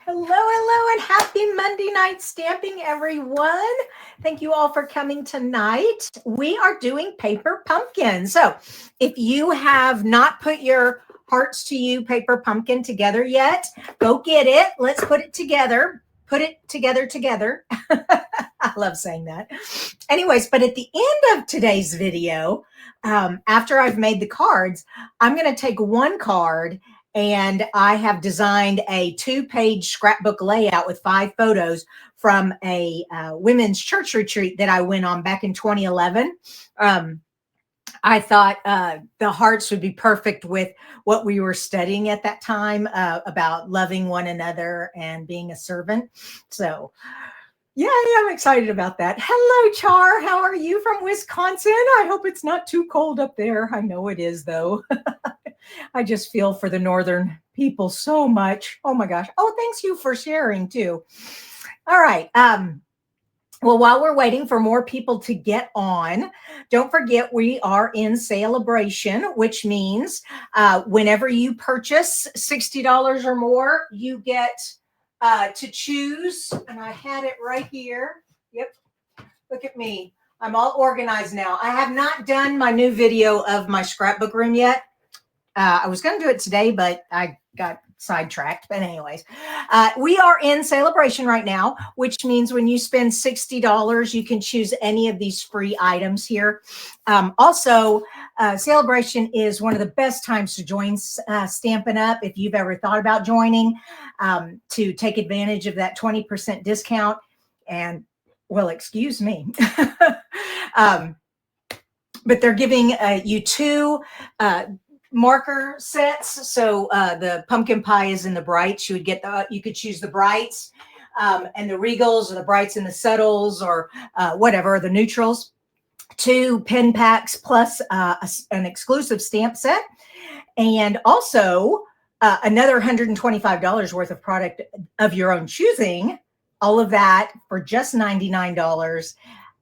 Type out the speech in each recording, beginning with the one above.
Hello, hello, and happy Monday night stamping, everyone. Thank you all for coming tonight. We are doing paper pumpkin. So if you have not put your hearts to you paper pumpkin together yet, go get it. Let's put it together. Put it together. I love saying that. Anyways, but at the end of today's video, after I've made the cards, I'm going to take one card and I have designed a 2-page scrapbook layout with 5 photos from a women's church retreat that I went on back in 2011. I thought the hearts would be perfect with what we were studying at that time about loving one another and being a servant. So, yeah, I'm excited about that. Hello, Char. How are you from Wisconsin? I hope it's not too cold up there. I know it is, though. I just feel for the northern people so much. Oh my gosh. Oh, thanks you for sharing too. All right. Well, while we're waiting for more people to get on, don't forget we are in celebration, which means whenever you purchase $60 or more, you get to choose. And I had it right here. Yep. Look at me. I'm all organized now. I have not done my new video of my scrapbook room yet. I was going to do it today, but I got sidetracked. But anyways, we are in celebration right now, which means when you spend $60, you can choose any of these free items here. Also, celebration is one of the best times to join Stampin' Up! If you've ever thought about joining, to take advantage of that 20% discount. And, well, excuse me. But they're giving you 2 marker sets. So the pumpkin pie is in the brights. You would get you could choose the brights and the regals, or the brights and the subtles, or whatever, the neutrals. 2 pen packs plus an exclusive stamp set, and also another $125 worth of product of your own choosing. All of that for just $99.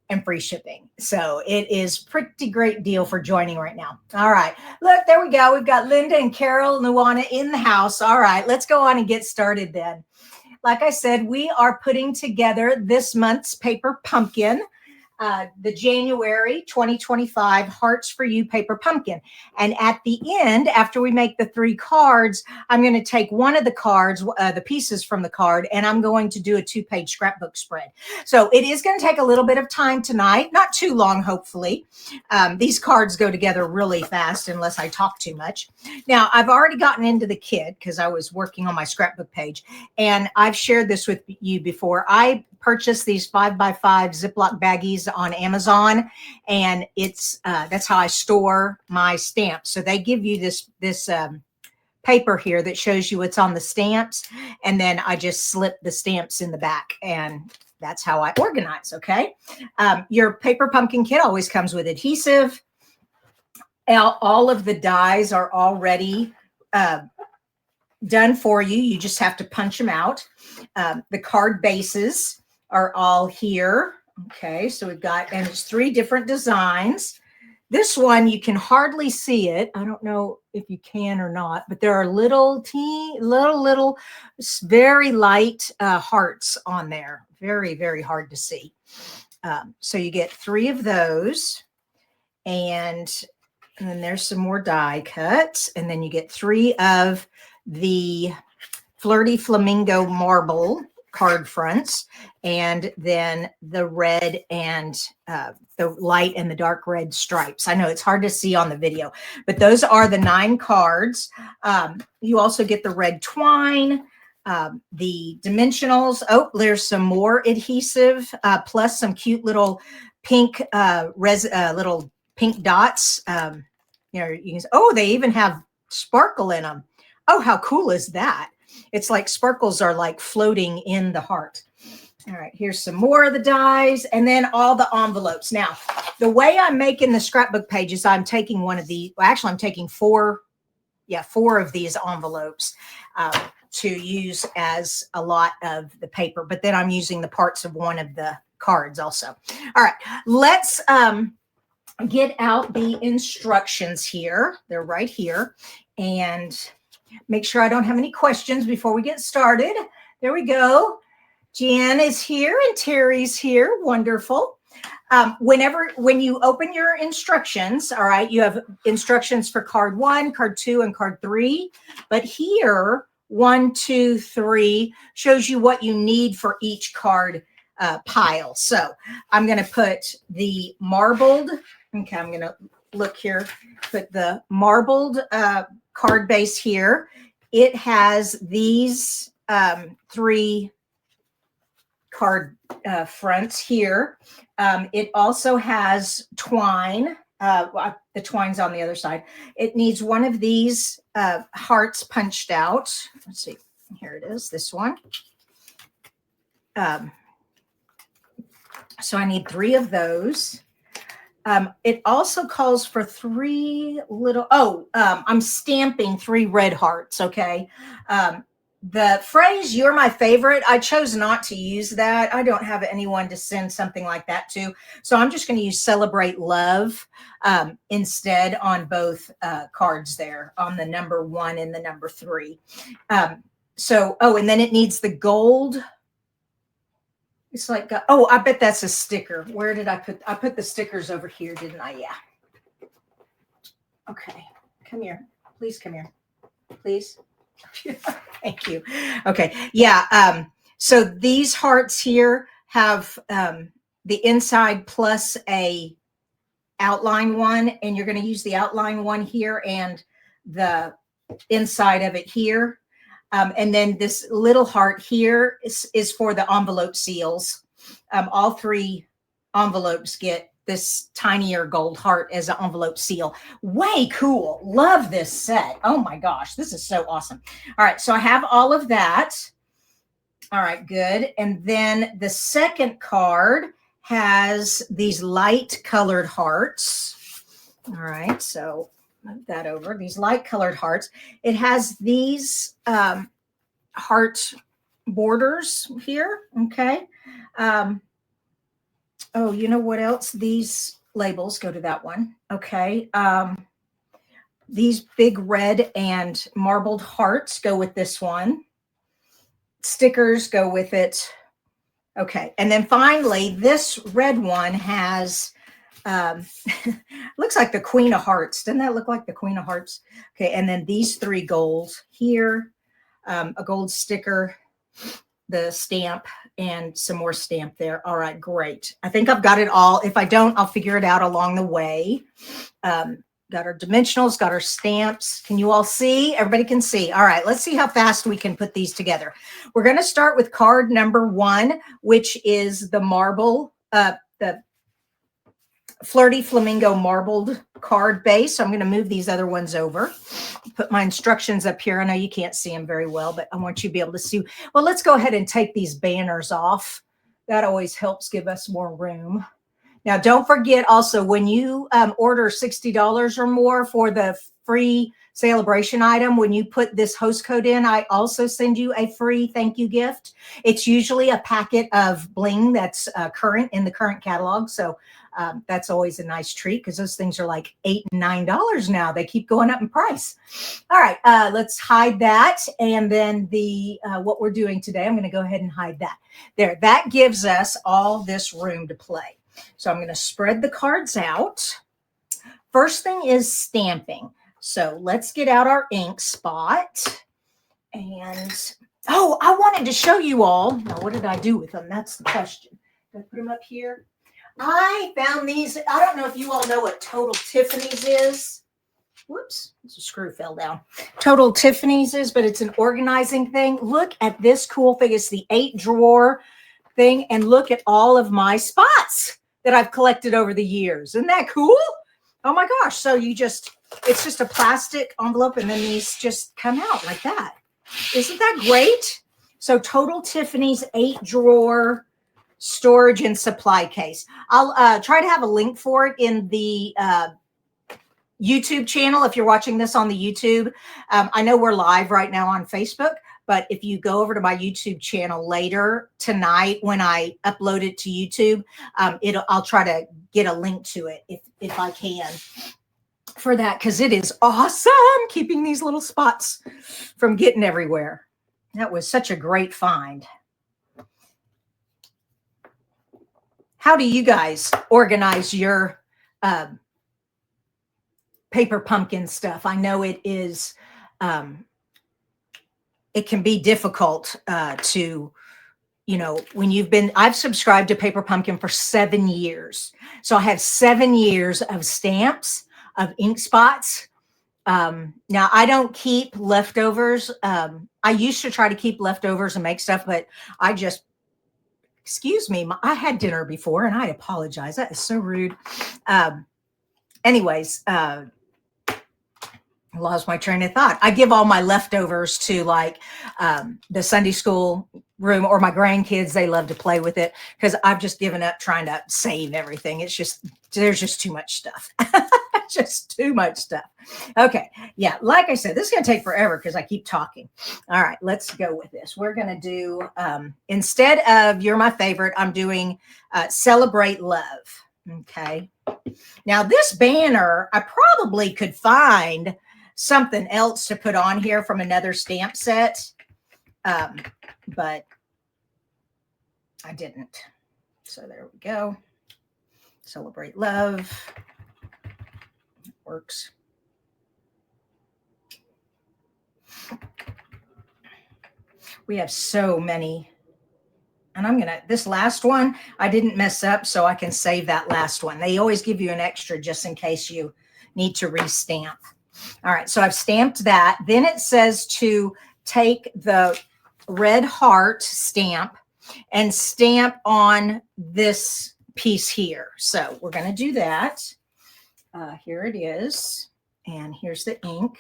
And free shipping. So it is pretty great deal for joining right now. All right. Look, there we go. We've got Linda and Carol and Luana in the house. All right. Let's go on and get started then. Like I said, we are putting together this month's paper pumpkin, the January 2025 Hearts for You paper pumpkin. And at the end, after we make the 3 cards, I'm going to take one of the cards, the pieces from the card, and I'm going to do a 2-page scrapbook spread. So it is going to take a little bit of time tonight, not too long, hopefully. These cards go together really fast unless I talk too much. Now, I've already gotten into the kit because I was working on my scrapbook page, and I've shared this with you before. I purchased these 5x5 Ziploc baggies on Amazon, and it's that's how I store my stamps. So they give you this paper here that shows you what's on the stamps, and then I just slip the stamps in the back, and that's how I organize. Okay, your paper pumpkin kit always comes with adhesive. All of the dies are already done for you. You just have to punch them out. The card bases are all here. Okay, so we've got, and it's 3 different designs. This one, you can hardly see it. I don't know if you can or not, but there are little, very light hearts on there. Very, very hard to see. So you get 3 of those, and then there's some more die cuts, and then you get 3 of the Flirty Flamingo Marble card fronts, and then the red and the light and the dark red stripes. I know it's hard to see on the video, but those are the 9 cards. You also get the red twine, the dimensionals. Oh, there's some more adhesive, plus some cute little pink little pink dots. You know, you can. Oh, they even have sparkle in them. Oh, how cool is that? It's like sparkles are like floating in the heart. All right, here's some more of the dies, and then all the envelopes. Now, the way I'm making the scrapbook pages, I'm taking one of the, well, actually I'm taking 4 of these envelopes to use as a lot of the paper, but then I'm using the parts of one of the cards also. All right, let's get out the instructions here. They're right here, and make sure I don't have any questions before we get started. There we go. Jan is here and Terry's here. Wonderful. When you open your instructions, all right, you have instructions for card 1, card 2, and card 3. But here, 1, 2, 3 shows you what you need for each card pile. So I'm going to put the marbled. Okay, I'm going to look here. Put the marbled card base here. It has these 3 card fronts here. It also has twine. The twine's on the other side. It needs one of these hearts punched out. Let's see. Here it is. This one. So I need 3 of those. It also calls for 3 little, I'm stamping 3 red hearts, okay? The phrase, "you're my favorite," I chose not to use that. I don't have anyone to send something like that to. So I'm just going to use "celebrate love" instead on both cards there, on the number 1 and the number 3. And then it needs the gold. It's like, I bet that's a sticker. Where did I put the stickers over here, didn't I? Yeah. Okay. Come here. Please come here. Please. Thank you. Okay. Yeah. So these hearts here have the inside plus a outline one, and you're going to use the outline one here and the inside of it here. And then this little heart here is for the envelope seals. All 3 envelopes get this tinier gold heart as an envelope seal. Way cool. Love this set. Oh my gosh, this is so awesome. All right, so I have all of that. All right, good. And then the second card has these light colored hearts. All right, so move that over. These light colored hearts. It has these heart borders here. Okay. You know what else? These labels go to that one. Okay. These big red and marbled hearts go with this one. Stickers go with it. Okay. And then finally, this red one has, looks like the Queen of Hearts. Doesn't that look like the Queen of Hearts? Okay. And then these 3 golds here, a gold sticker, the stamp, and some more stamp there. All right, great. I think I've got it all. If I don't, I'll figure it out along the way. Got our dimensionals, got our stamps. Can you all see? Everybody can see. All right, let's see how fast we can put these together. We're going to start with card number 1, which is the marble, the Flirty Flamingo marbled card base. So I'm going to move these other ones over. Put my instructions up here. I know you can't see them very well, but I want you to be able to see. Well, let's go ahead and take these banners off. That always helps give us more room. Now, don't forget also, when you order $60 or more for the free celebration item, when you put this host code in, I also send you a free thank you gift. It's usually a packet of bling that's current in the current catalog. So that's always a nice treat, because those things are like $8 and $9 now. They keep going up in price. All right, let's hide that. And then what we're doing today, I'm going to go ahead and hide that. There, that gives us all this room to play. So I'm going to spread the cards out. First thing is stamping. So let's get out our ink spot. And, I wanted to show you all. Now, what did I do with them? That's the question. Did I put them up here? I found these. I don't know if you all know what Total Tiffany's is. Whoops, a screw fell down. Total Tiffany's is, but it's an organizing thing. Look at this cool thing. It's the 8-drawer thing. And look at all of my spots that I've collected over the years. Isn't that cool? Oh my gosh. So it's just a plastic envelope, and then these just come out like that. Isn't that great? So Total Tiffany's 8-drawer storage and supply case. I'll try to have a link for it in the YouTube channel if you're watching this on the YouTube. I know we're live right now on Facebook, but if you go over to my YouTube channel later tonight when I upload it to YouTube, I'll try to get a link to it if I can for that, because it is awesome keeping these little spots from getting everywhere. That was such a great find. How do you guys organize your paper pumpkin stuff? I know it is, it can be difficult to, you know, when I've subscribed to Paper Pumpkin for 7 years. So I have 7 years of stamps, of ink spots. Now I don't keep leftovers. I used to try to keep leftovers and make stuff, but I just, excuse me, I had dinner before and I apologize. That is so rude. Anyways, lost my train of thought. I give all my leftovers to like the Sunday school room or my grandkids. They love to play with it because I've just given up trying to save everything. It's just, there's just too much stuff. Just too much stuff. Okay. Yeah. Like I said, this is going to take forever because I keep talking. All right. Let's go with this. We're going to do, instead of You're My Favorite, I'm doing Celebrate Love. Okay. Now this banner, I probably could find something else to put on here from another stamp set. But I didn't. So there we go. Celebrate Love. Works. We have so many. And I'm going to, this last one, I didn't mess up, so I can save that last one. They always give you an extra just in case you need to restamp. All right, so I've stamped that. Then it says to take the red heart stamp and stamp on this piece here. So we're going to do that. Here it is. And here's the ink.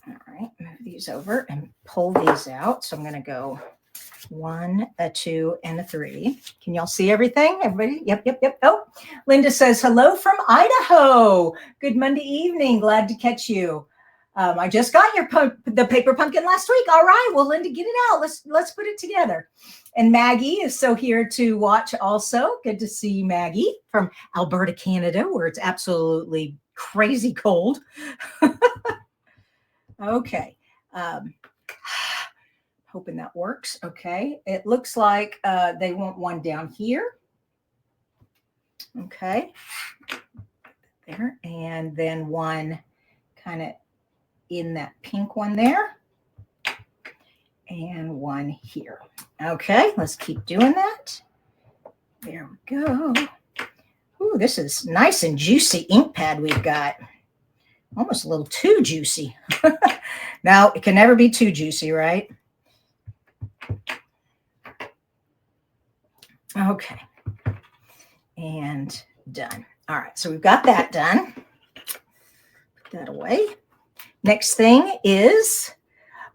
All right, move these over and pull these out. So I'm going to go 1, a 2, and a 3. Can y'all see everything? Everybody? Yep. Oh, Linda says, hello from Idaho. Good Monday evening. Glad to catch you. I just got the paper pumpkin last week. All right. Well, Linda, get it out. Let's put it together. And Maggie is so here to watch also. Good to see Maggie from Alberta, Canada, where it's absolutely crazy cold. Okay. Hoping that works. Okay. It looks like they want one down here. Okay. There. And then one kind of in that pink one there. And one here. Okay. Let's keep doing that. There we go. Ooh, this is nice and juicy ink pad we've got. Almost a little too juicy. Now, it can never be too juicy, right? Okay. And done. All right. So we've got that done. Put that away. Next thing is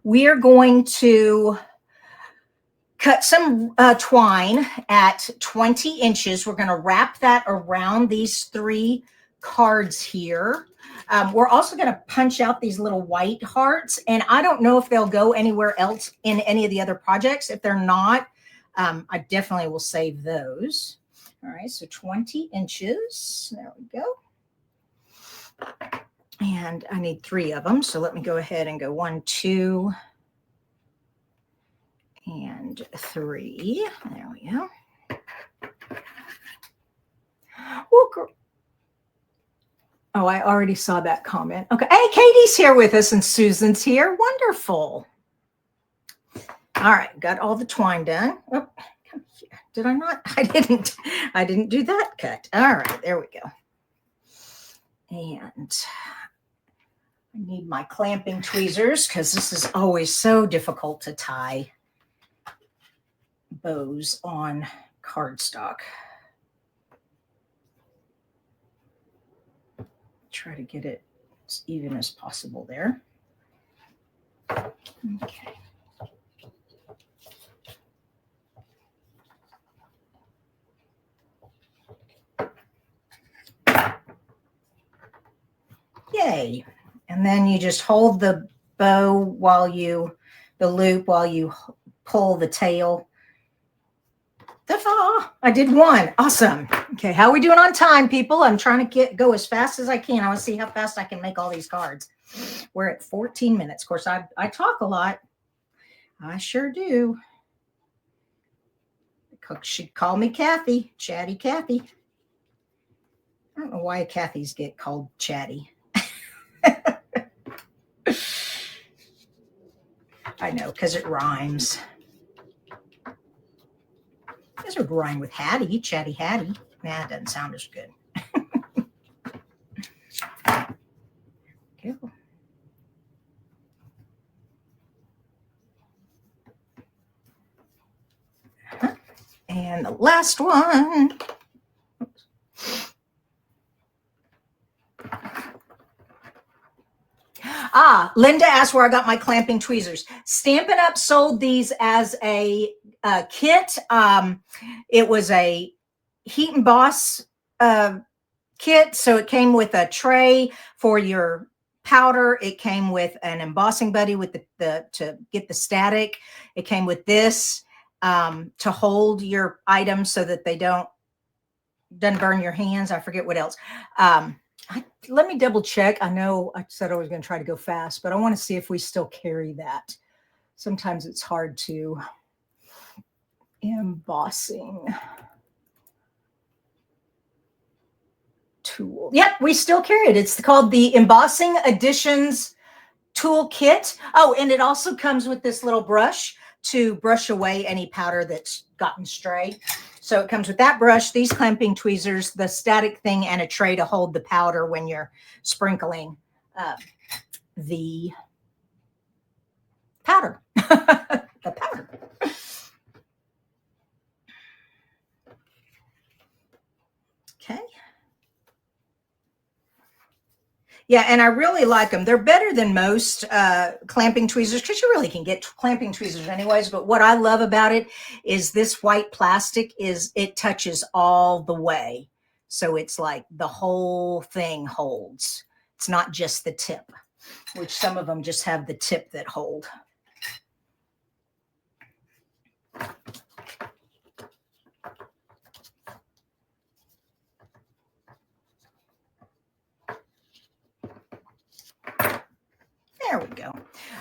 we are going to cut some twine at 20 inches. We're going to wrap that around these 3 cards here. We're also going to punch out these little white hearts, and I don't know if they'll go anywhere else in any of the other projects. If they're not, I definitely will save those. All right, so 20 inches. There we go. And I need 3 of them, so let me go ahead and go 1, 2, and 3. There we go. Oh, I already saw that comment. Okay. Hey, Katie's here with us and Susan's here. Wonderful. All right. Got all the twine done. Oh, come here. Did I not? I didn't do that cut. All right. There we go. And I need my clamping tweezers because this is always so difficult to tie bows on cardstock. Try to get it as even as possible there. Okay. Yay. And then you just hold the bow the loop while you pull the tail. I did 1. Awesome. Okay, how are we doing on time, people? I'm trying to go as fast as I can. I want to see how fast I can make all these cards. We're at 14 minutes. Of course, I talk a lot. I sure do. The cook should call me Kathy, Chatty Kathy. I don't know why Kathys get called Chatty. I know, because it rhymes. This would rhyme with Hattie, Chatty Hattie. Nah, it doesn't sound as good. Go. And the last one. Linda asked where I got my clamping tweezers. Stampin' Up! Sold these as a kit. It was a Heat and Boss kit. So it came with a tray for your powder. It came with an embossing buddy with the to get the static. It came with this to hold your items so that they doesn't burn your hands. I forget what else. Let me double check. I know I said I was going to try to go fast, but I want to see if we still carry that. Sometimes it's hard to embossing tool. Yep, we still carry it. It's called the Embossing Additions Toolkit. Oh, and it also comes with this little brush to brush away any powder that's gotten stray. So it comes with that brush, these clamping tweezers, the static thing, and a tray to hold the powder when you're sprinkling the powder. The powder. Okay. Yeah, and I really like them. They're better than most clamping tweezers because you really can get clamping tweezers anyways. But what I love about it is this white plastic it touches all the way. So it's like the whole thing holds. It's not just the tip, which some of them just have the tip that hold. There we go.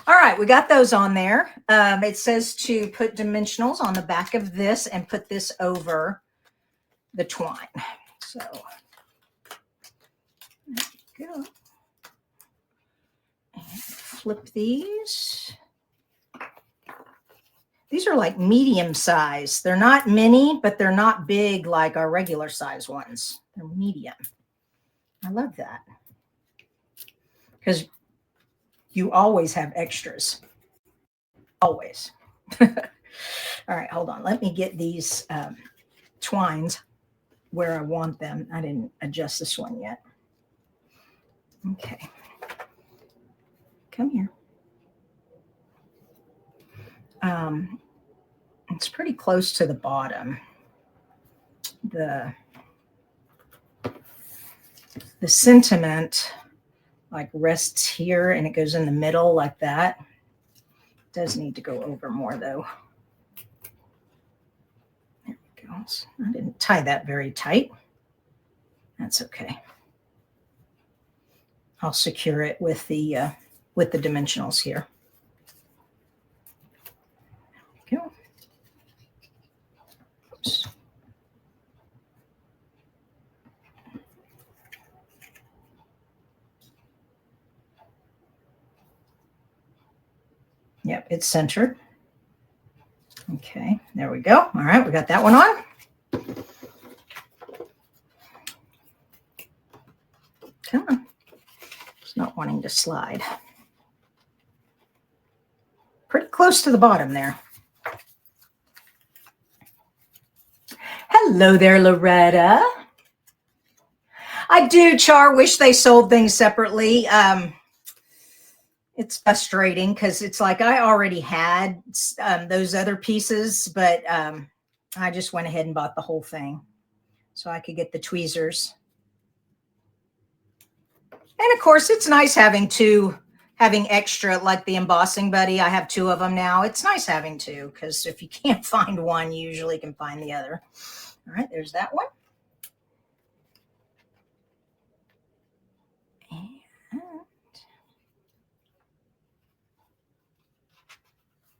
All right, we got those on there. It says to put dimensionals on the back of this and put this over the twine. So there we go. And flip these. These are like medium size. They're not mini, but they're not big like our regular size ones. They're medium. I love that. Because you always have extras. Always. All right, hold on. Let me get these twines where I want them. I didn't adjust this one yet. Okay. Come here. It's pretty close to the bottom. The sentiment like rests here and it goes in the middle like that. It does need to go over more though. There it goes. I didn't tie that very tight. That's okay. I'll secure it with the dimensionals here. There we go. Oops. Yep, it's centered. Okay, there we go. All right, we got that one on. Come on. It's not wanting to slide. Pretty close to the bottom there. Hello there, Loretta. I do, Char, wish they sold things separately. It's frustrating because it's like I already had those other pieces, but I just went ahead and bought the whole thing so I could get the tweezers. And of course, it's nice having extra, like the embossing buddy. I have two of them now. It's nice having two because if you can't find one, you usually can find the other. All right, there's that one. And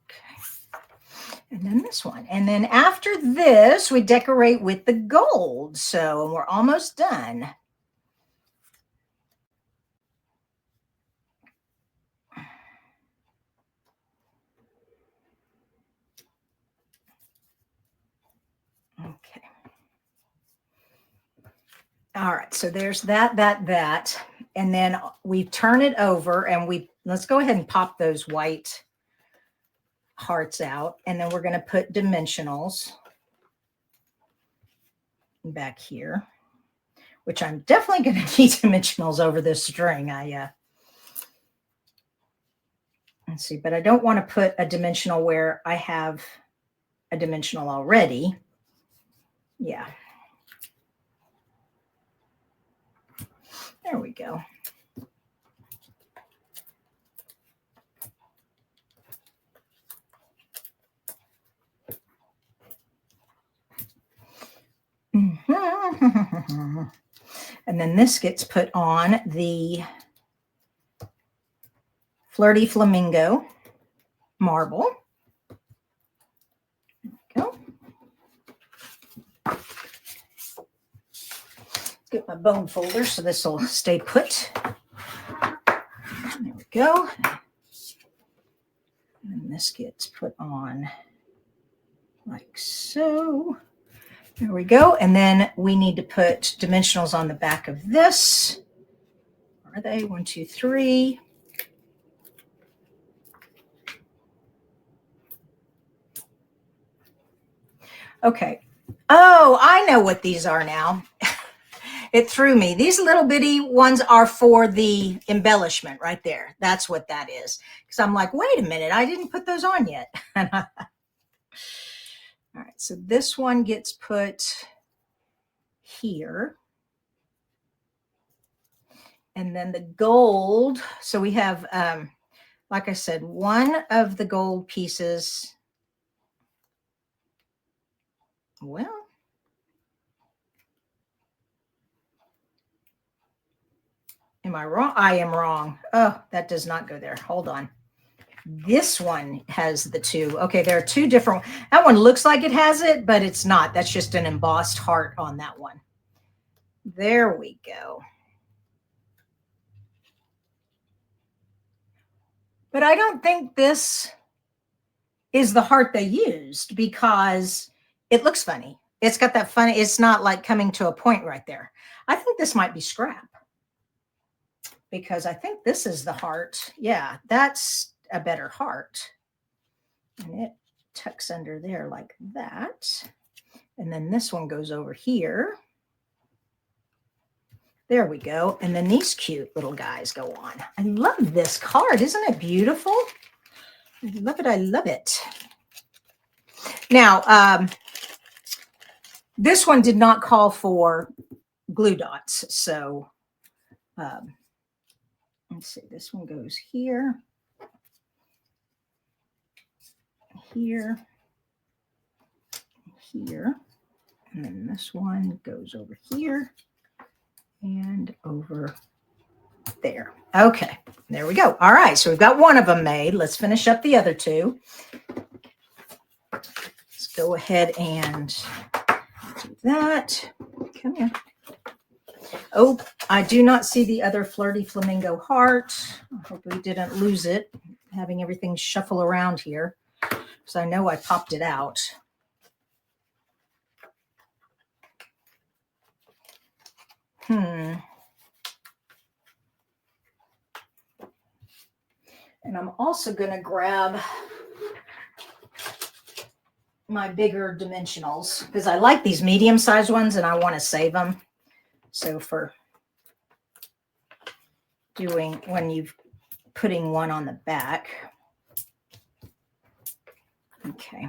okay. And then this one. And then after this, we decorate with the gold. So we're almost done. Okay. All right. So there's that. And then we turn it over and let's go ahead and pop those white hearts out. And then we're going to put dimensionals back here, which I'm definitely going to need dimensionals over this string. Let's see, but I don't want to put a dimensional where I have a dimensional already. Yeah. There we go. And then this gets put on the Flirty Flamingo marble. There we go. Get my bone folder so this will stay put. There we go. And this gets put on like so. There we go. And then we need to put dimensionals on the back of this. Are they? 1, 2, 3. Okay. Oh, I know what these are now. It threw me. These little bitty ones are for the embellishment right there. That's what that is. Because I'm like, wait a minute, I didn't put those on yet. All right, so this one gets put here. And then the gold. So we have, like I said, one of the gold pieces. Well, am I wrong? I am wrong. Oh, that does not go there. Hold on. This one has the two. Okay, there are two different. That one looks like it has it, but it's not. That's just an embossed heart on that one. There we go. But I don't think this is the heart they used because it looks funny. It's got that funny, it's not like coming to a point right there. I think this might be scrap because I think this is the heart. Yeah, that's a better heart. And it tucks under there like that. And then this one goes over here. There we go. And then these cute little guys go on. I love this card. Isn't it beautiful? I love it. I love it. Now, this one did not call for glue dots. So let's see. This one goes here, here, here. And then this one goes over here and over there. Okay, there we go. All right, so we've got one of them made. Let's finish up the other two. Let's go ahead and do that. Come here. Oh, I do not see the other Flirty Flamingo heart. I hope we didn't lose it, having everything shuffle around here. So I know I popped it out. And I'm also going to grab my bigger dimensionals because I like these medium-sized ones and I want to save them. So for doing when you're putting one on the back. Okay.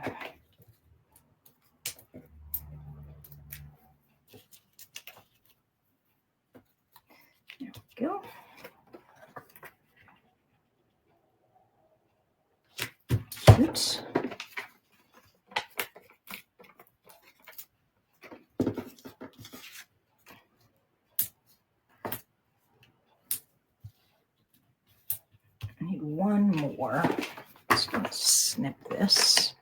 There we go. Oops. I need one more. So let's snip this.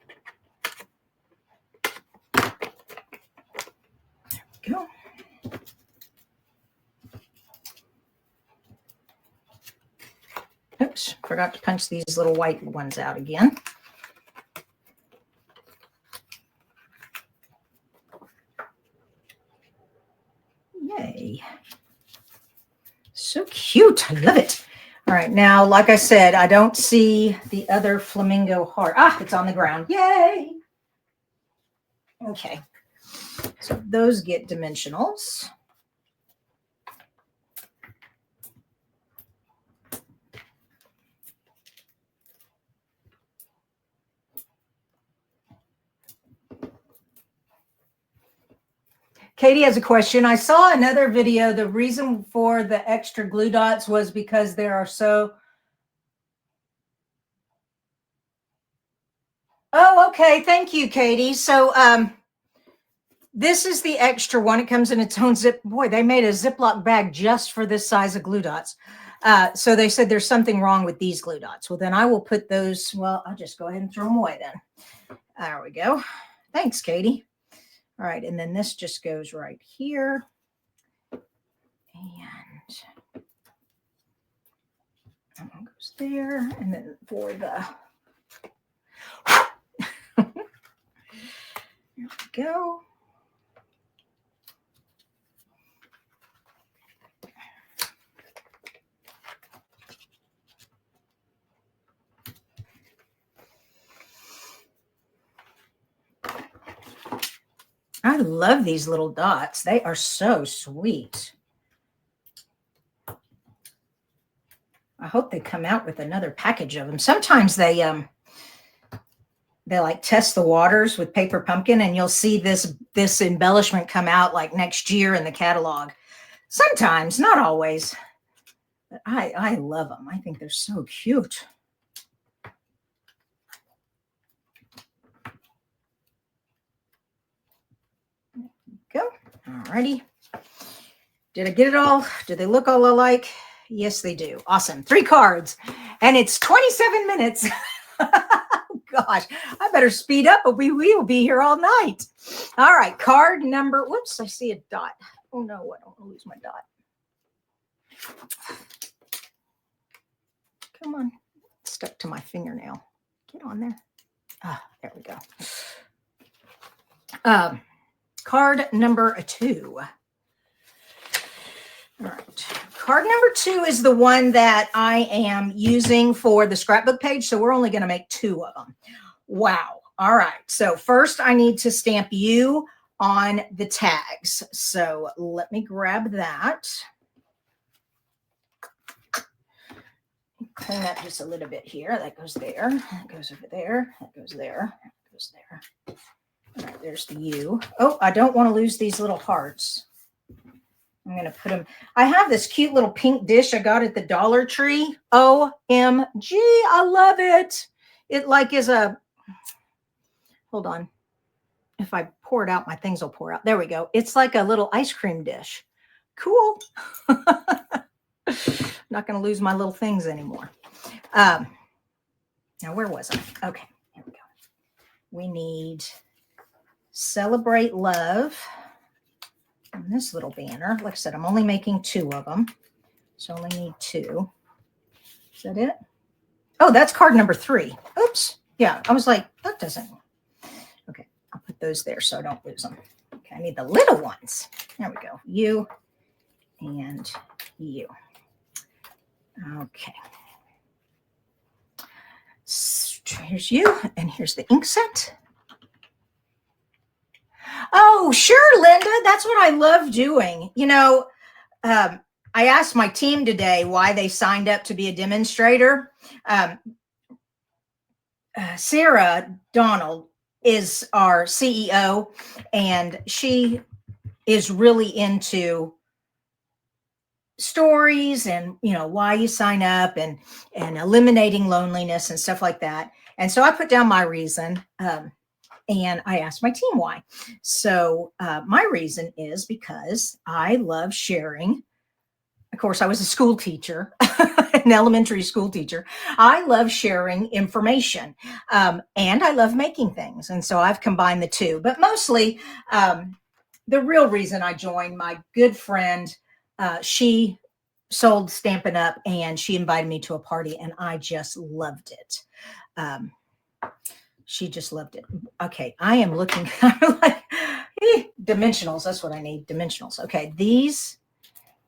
Oops, forgot to punch these little white ones out again. Yay. So cute. I love it. All right. Now, like I said, I don't see the other flamingo heart. Ah, it's on the ground. Yay. Okay. So those get dimensionals. Katie has a question. I saw another video. The reason for the extra glue dots was because there are so... Oh, okay. Thank you, Katie. So this is the extra one. It comes in its own zip. Boy, they made a Ziploc bag just for this size of glue dots. So they said there's something wrong with these glue dots. Well, then I will put those. Well, I'll just go ahead and throw them away then. There we go. Thanks, Katie. All right. And then this just goes right here. And that one goes there. And then for the... There we go. I love these little dots. They are so sweet. I hope they come out with another package of them. Sometimes they like test the waters with paper pumpkin, and you'll see this embellishment come out like next year in the catalog. Sometimes, not always. But I love them. I think they're so cute. Go. Alrighty. Did I get it all? Do they look all alike? Yes, they do. Awesome. 3 cards. And it's 27 minutes. Gosh, I better speed up, but we will be here all night. All right. Card number. Whoops, I see a dot. Oh, no. I don't want to lose my dot. Come on. It's stuck to my fingernail. Get on there. Ah, there we go. Card number 2. All right. Card number 2 is the one that I am using for the scrapbook page. So we're only going to make 2 of them. Wow. All right. So first I need to stamp you on the tags. So let me grab that. Clean up just a little bit here. That goes there. That goes over there. That goes there. That goes there. All right, there's the U. Oh, I don't want to lose these little hearts. I'm going to put them. I have this cute little pink dish I got at the Dollar Tree. OMG, I love it. It like is a, hold on. If I pour it out, my things will pour out. There we go. It's like a little ice cream dish. Cool. Not going to lose my little things anymore. Now, where was I? Okay, here we go. We need Celebrate Love on this little banner. Like I said, I'm only making 2 of them. So I only need 2. Is that it? Oh, that's card number 3. Oops. Yeah, I was like, that doesn't. Okay, I'll put those there so I don't lose them. Okay, I need the little ones. There we go. You and you. Okay. So here's you, and here's the ink set. Oh, sure, Linda. That's what I love doing. You know, I asked my team today why they signed up to be a demonstrator. Sarah Donald is our CEO, and she is really into stories and, you know, why you sign up and eliminating loneliness and stuff like that. And so I put down my reason. And I asked my team why. So my reason is because I love sharing. Of course, I was a school teacher, an elementary school teacher. I love sharing information and I love making things. And so I've combined the 2. But mostly the real reason I joined, my good friend, she sold Stampin' Up! And she invited me to a party and I just loved it. She just loved it. Okay, I am looking like dimensionals. That's what I need, dimensionals. Okay, these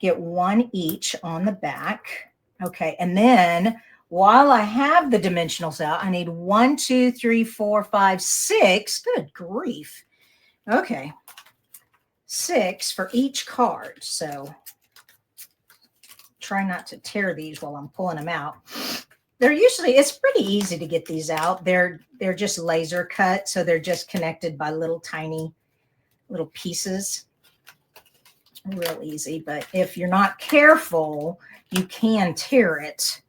get one each on the back. Okay, and then while I have the dimensionals out, I need 1, 2, 3, 4, 5, 6. Good grief. Okay, 6 for each card. So try not to tear these while I'm pulling them out. They're usually, it's pretty easy to get these out. They're just laser cut, so they're just connected by little tiny little pieces. Real easy, but if you're not careful, you can tear it,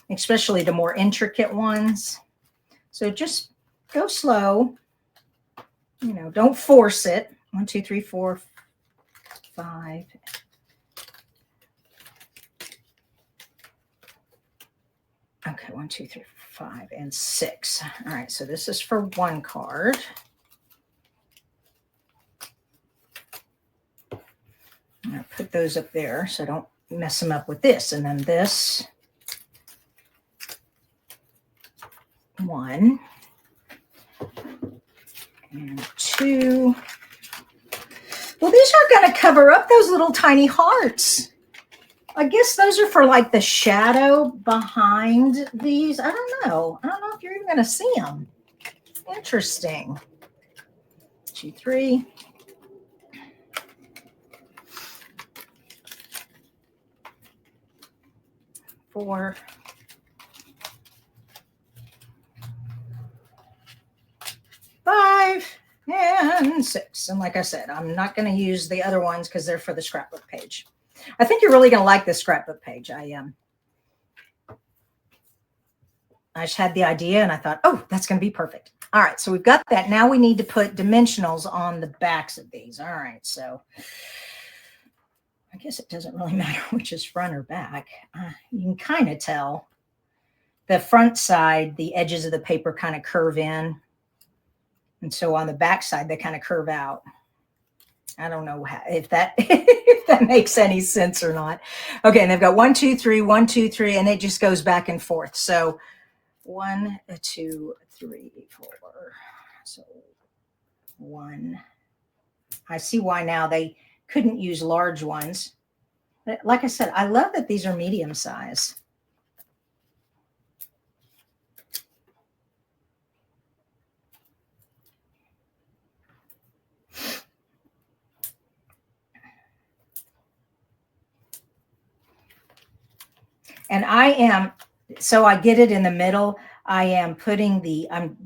especially the more intricate ones. So just go slow, you know, don't force it. 1, 2, 3, 4, 5. Okay, 1, 2, 3, 5, and 6. All right, so this is for one card. I'm going to put those up there so I don't mess them up with this. And then this 1 and 2. Well, these are going to cover up those little tiny hearts. I guess those are for like the shadow behind these. I don't know. I don't know if you're even going to see them. Interesting. 2, 3. 4. 5 and 6. And like I said, I'm not going to use the other ones because they're for the scrapbook page. I think you're really going to like this scrapbook page. I just had the idea and I thought, oh, that's going to be perfect. All right, so we've got that. Now we need to put dimensionals on the backs of these. All right, so I guess it doesn't really matter which is front or back. You can kind of tell. The front side, the edges of the paper kind of curve in. And so on the back side, they kind of curve out. I don't know if that if that makes any sense or not. Okay, and they've got 1, 2, 3, 1, 2, 3, and it just goes back and forth. So 1, 2, 3, 4. So 1. I see why now they couldn't use large ones. But like I said, I love that these are medium size. And so I get it in the middle. I'm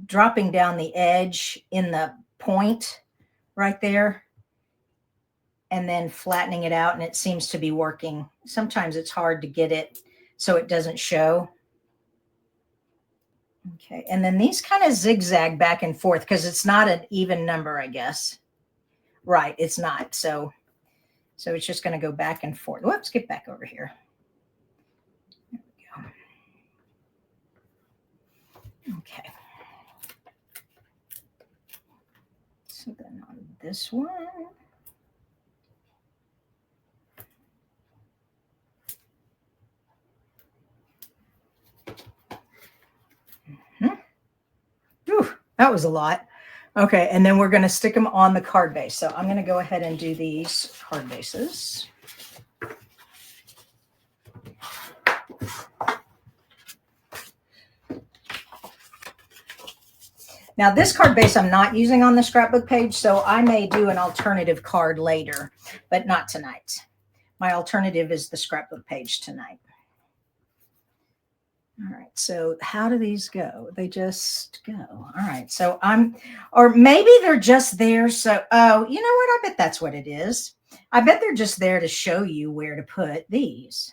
dropping down the edge in the point right there and then flattening it out, and it seems to be working. Sometimes it's hard to get it so it doesn't show. Okay, and then these kind of zigzag back and forth because it's not an even number, I guess. Right, it's not. So it's just going to go back and forth. Whoops, get back over here. Okay. So then on this one. Whew, that was a lot. Okay, and then we're going to stick them on the card base. So I'm going to go ahead and do these card bases. Now this card base I'm not using on the scrapbook page, so I may do an alternative card later, but not tonight. My alternative is the scrapbook page tonight. All right, so how do these go? They just go. All right, so or maybe they're just there. So, oh, you know what? I bet that's what it is. I bet they're just there to show you where to put these.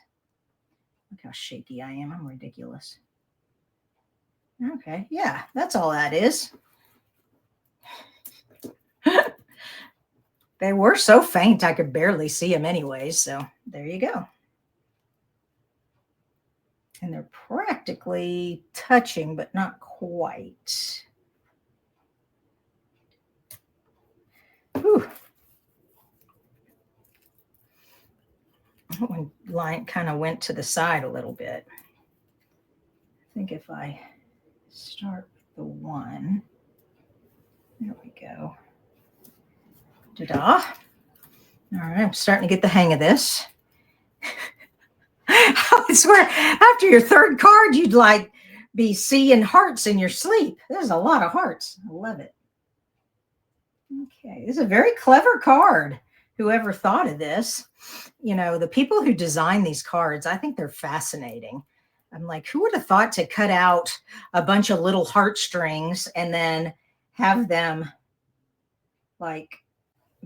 Look how shaky I am. I'm ridiculous. Okay, yeah, that's all that is. They were so faint, I could barely see them anyways. So there you go. And they're practically touching, but not quite. Whew. One line kind of went to the side a little bit. I think if I start with the 1, there we go. Ta-da. All right, I'm starting to get the hang of this. I swear, after your 3rd card, you'd like be seeing hearts in your sleep. There's a lot of hearts. I love it. Okay, this is a very clever card. Whoever thought of this, you know, the people who design these cards, I think they're fascinating. I'm like, who would have thought to cut out a bunch of little heartstrings and then have them like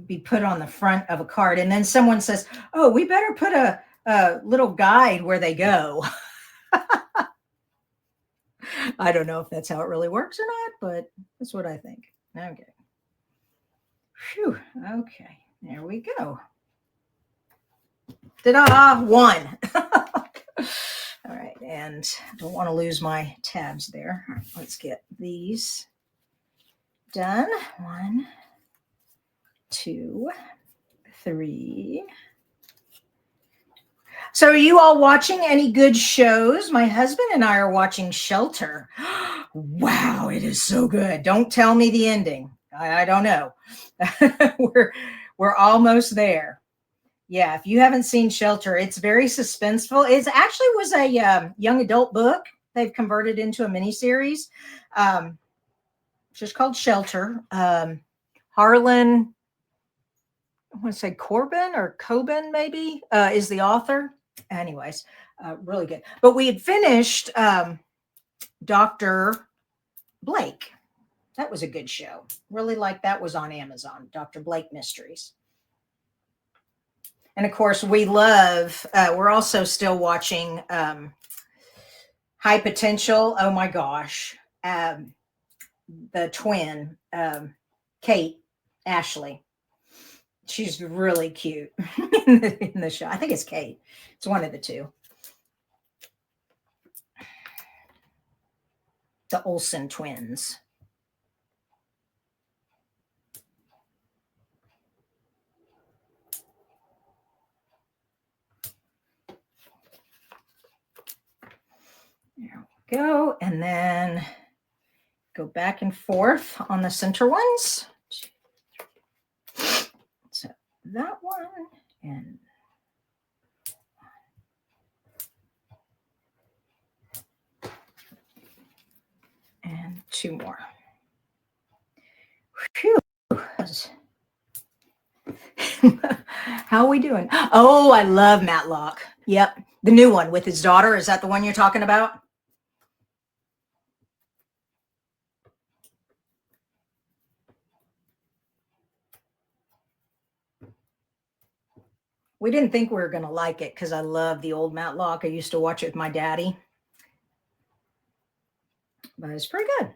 be put on the front of a card? And then someone says, oh, we better put a little guide where they go. I don't know if that's how it really works or not, but that's what I think. Okay. Phew. Okay. There we go. Ta-da! 1. All right. And I don't want to lose my tabs there. All right, let's get these done. 1, 2, 3. So are you all watching any good shows? My husband and I are watching Shelter. Wow, it is so good. Don't tell me the ending. I don't know. We're almost there. Yeah, if you haven't seen Shelter, it's very suspenseful. It actually was a young adult book. They've converted into a miniseries. It's just called Shelter. Harlan, I want to say Corbin or Coben maybe, is the author. Anyways, really good. But we had finished Dr. Blake. That was a good show. Really like that. Was on Amazon, Dr. Blake Mysteries. And of course, we love, we're also still watching High Potential. Oh my gosh. The twin, Kate, Ashley. She's really cute in the show. I think it's Kate. It's one of the two. The Olsen twins. There we go. And then go back and forth on the center ones. So that one and 2 more. Phew. How are we doing? Oh, I love Matlock. Yep. The new one with his daughter. Is that the one you're talking about? We didn't think we were going to like it because I love the old Matlock. I used to watch it with my daddy. But it's pretty good.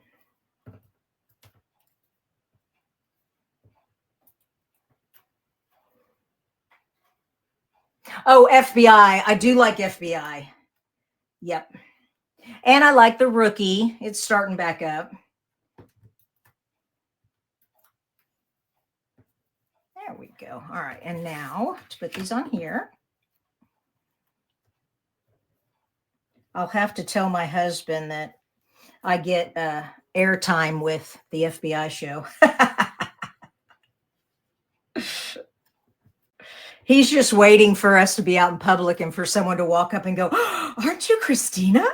Oh, FBI. I do like FBI. Yep. And I like the Rookie. It's starting back up. There we go. All right. And now to put these on here. I'll have to tell my husband that I get airtime with the FBI show. He's just waiting for us to be out in public and for someone to walk up and go, oh, aren't you Kristina?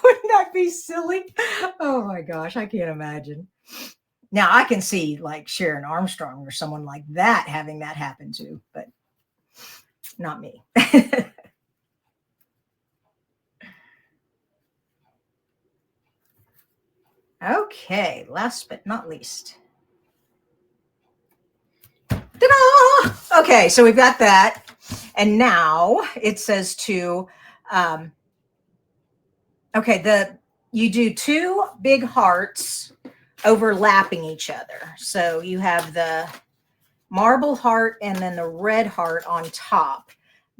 Wouldn't that be silly? Oh my gosh, I can't imagine. Now I can see like Sharon Armstrong or someone like that having that happen too, but not me. Okay, last but not least. Ta-da! Okay, so we've got that. And now it says to, you do 2 big hearts overlapping each other. So you have the marble heart and then the red heart on top.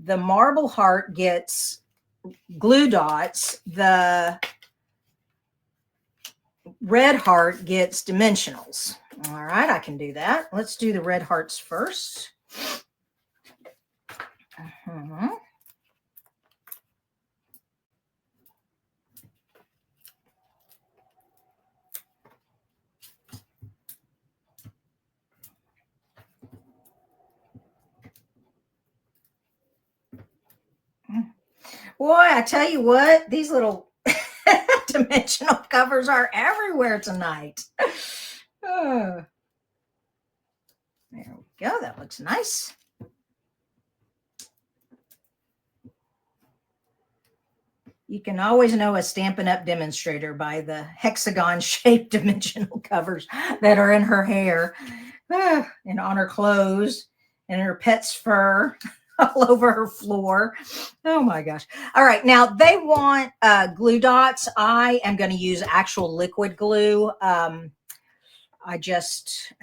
The marble heart gets glue dots. The red heart gets dimensionals. All right, I can do that. Let's do the red hearts first. Mm-hmm. Boy, I tell you what, these little dimensional covers are everywhere tonight. Oh, there we go. That looks nice. You can always know a Stampin' Up! Demonstrator by the hexagon-shaped dimensional covers that are in her hair and on her clothes and her pet's fur all over her floor. Oh my gosh. All right. Now they want glue dots. I am going to use actual liquid glue. I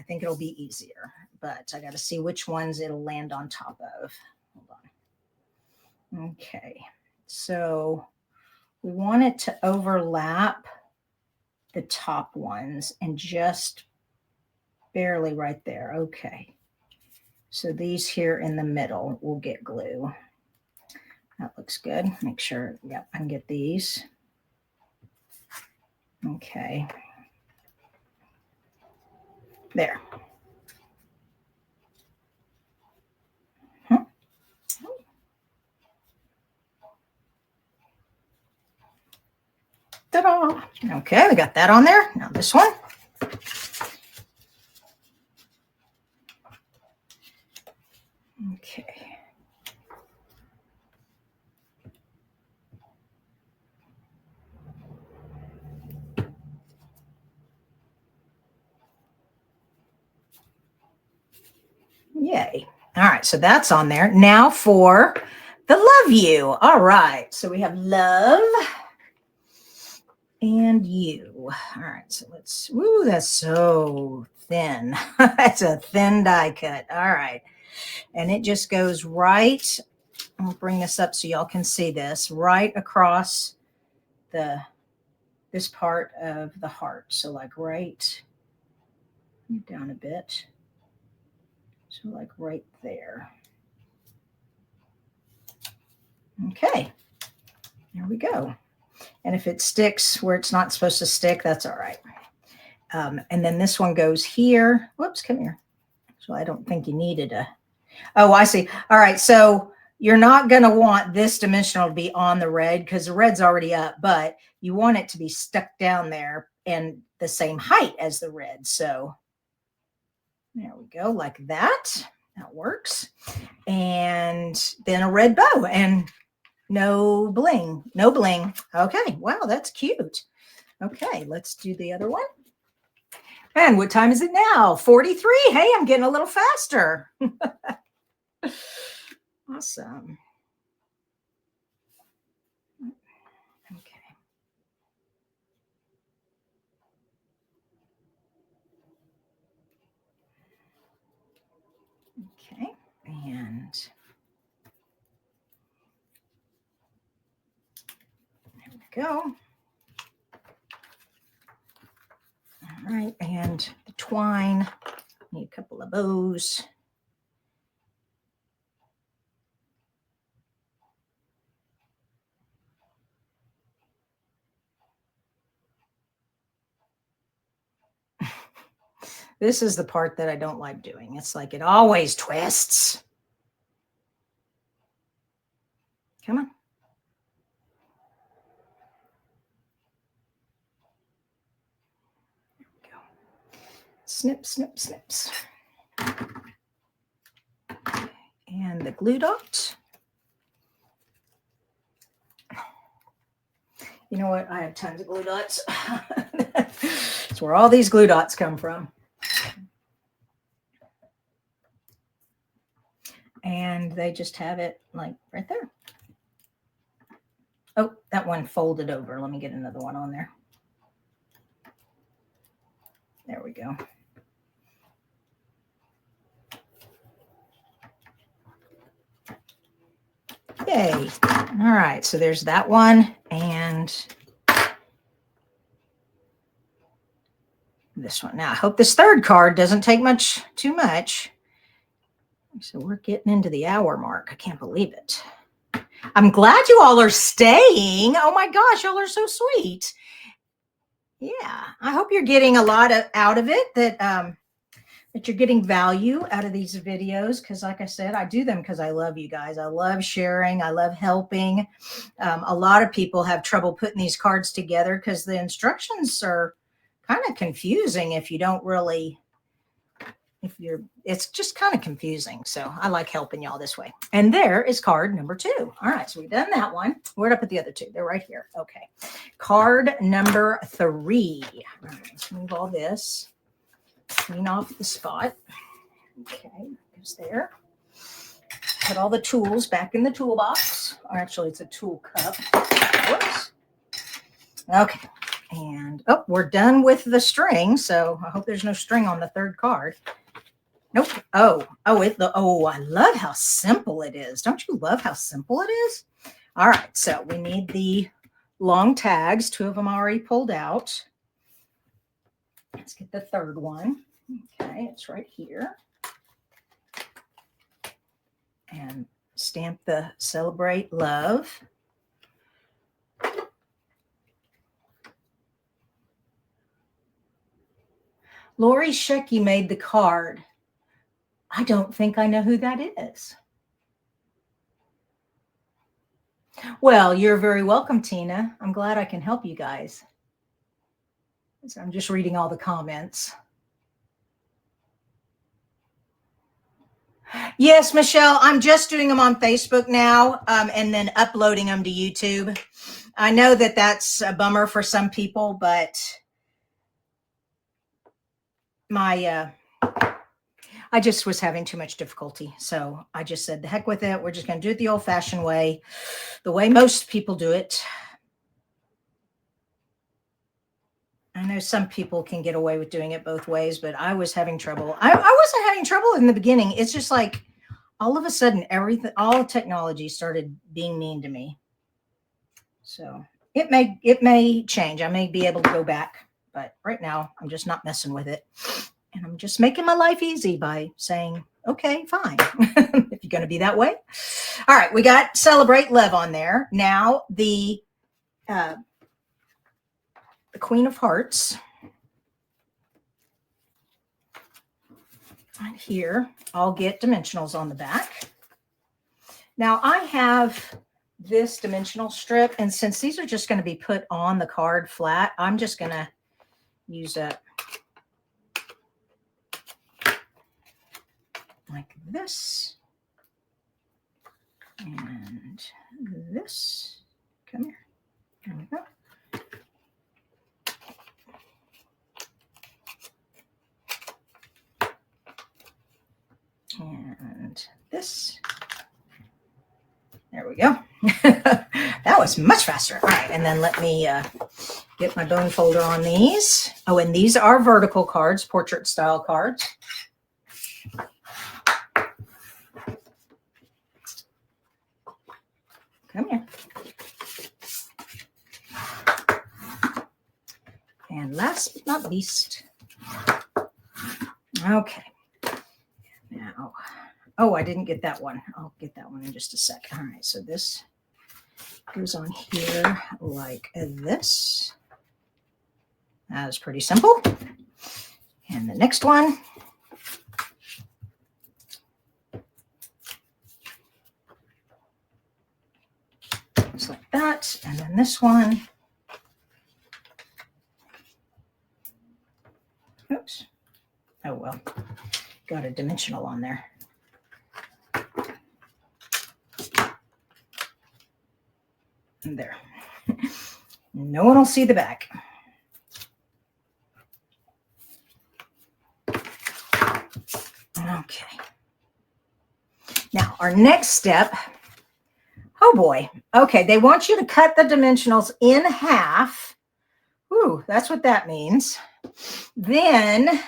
think it'll be easier, but I got to see which ones it'll land on top of. Hold on. Okay. So we want it to overlap the top ones and just barely right there. Okay. So these here in the middle will get glue. That looks good. Make sure, yep, I can get these. Okay. There. Ta-da! Okay, we got that on there. Now this one. Okay. Yay. All right, so that's on there. Now for the love you. All right, so we have love and you. All right, so let's, woo, that's so thin. That's a thin die cut. All right. And it just goes right, I'll bring this up so y'all can see this, right across this part of the heart. So like right down a bit. So like right there. Okay, there we go. And if it sticks where it's not supposed to stick, that's all right. And then this one goes here. Whoops, come here. So I don't think you needed a, oh, I see. All right, so you're not going to want this dimensional to be on the red because the red's already up, but you want it to be stuck down there and the same height as the red. So there we go, like that. That works. And then a red bow and no bling, no bling. Okay, wow, that's cute. Okay, let's do the other one. And what time is it now? 43. Hey, I'm getting a little faster. Awesome. Okay. Okay, and there we go. All right, and the twine, need a couple of bows. This is the part that I don't like doing. It's like it always twists. Come on. There we go. Snip, snip, snips. And the glue dot. You know what? I have tons of glue dots. That's where all these glue dots come from. And they just have it like right there. Oh, that one folded over. Let me get another one on there. There we go. Yay. All right, so there's that one and this one. Now, I hope this third card doesn't take too much. So we're getting into the hour mark. I can't believe it. I'm glad you all are staying. Oh my gosh, y'all are so sweet. Yeah, I hope you're getting a lot out of it, that you're getting value out of these videos, because like I said, I do them because I love you guys. I love sharing. I love helping. A lot of people have trouble putting these cards together because the instructions are kind of confusing if you don't really, it's just kind of confusing. So I like helping y'all this way. And there is card number 2. All right, so we've done that one. Where'd I put the other 2? They're right here. Okay. Card number 3. All right, let's move all this. Clean off the spot. Okay, goes there. Put all the tools back in the toolbox. Or actually, it's a tool cup. Whoops. Okay. And, oh, we're done with the string. So I hope there's no string on the 3rd card. Nope. Oh, I love how simple it is. Don't you love how simple it is? All right. So we need the long tags. 2 of them already pulled out. Let's get the 3rd one. Okay. It's right here. And stamp the Celebrate Love. Lori Shecky made the card. I don't think I know who that is. Well, you're very welcome, Tina. I'm glad I can help you guys. So I'm just reading all the comments. Yes, Michelle, I'm just doing them on Facebook now, and then uploading them to YouTube. I know that that's a bummer for some people, but I just was having too much difficulty. So I just said, the heck with it. We're just going to do it the old-fashioned way, the way most people do it. I know some people can get away with doing it both ways, but I was having trouble. I wasn't having trouble in the beginning. It's just like all of a sudden, all technology started being mean to me. So it may change. I may be able to go back, but right now I'm just not messing with it. And I'm just making my life easy by saying, okay, fine. If you're going to be that way. All right. We got Celebrate Love on there. Now the Queen of Hearts. Right here, I'll get dimensionals on the back. Now I have this dimensional strip, and since these are just going to be put on the card flat, I'm just going to use it like this and this. Come here. There we go. And this. There we go. That was much faster. All right, and then let me get my bone folder on these. Oh, and these are vertical cards, portrait style cards. Come here. And last but not least. Okay. Now, oh, I didn't get that one. I'll get that one in just a sec. All right, so this goes on here like this. That was pretty simple. And the next one. Just like that. And then this one. Oops. Oh, well. Got a dimensional on there. And there. No one will see the back. Okay. Now, our next step. Oh, boy. Okay, they want you to cut the dimensionals in half. Ooh, that's what that means. Then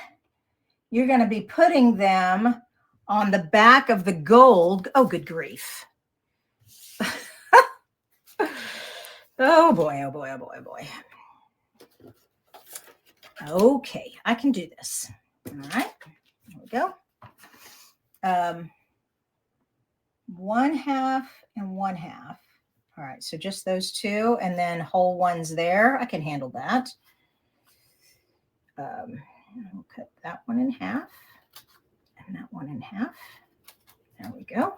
you're going to be putting them on the back of the gold. Oh, good grief. Oh, boy, oh, boy, oh, boy, oh, boy. Okay, I can do this. All right, here we go. 1/2 and 1/2. All right, so just those two, and then whole ones there. I can handle that. We'll cut that one in half and that one in half. There we go.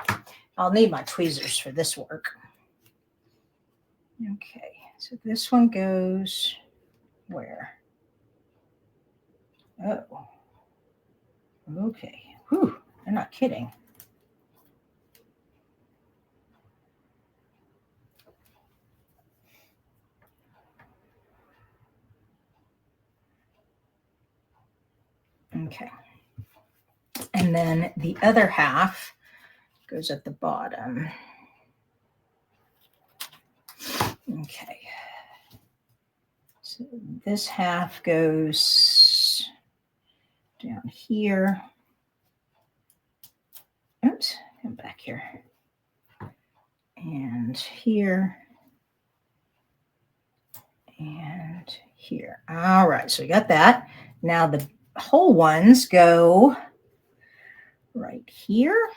I'll need my tweezers for this work. Okay, so this one goes where? Oh, okay. Whew, they're not kidding. Okay. And then the other half goes at the bottom. Okay. So this half goes down here. Oops, come back here. And here. And here. All right, so we got that. Now the whole ones go right here.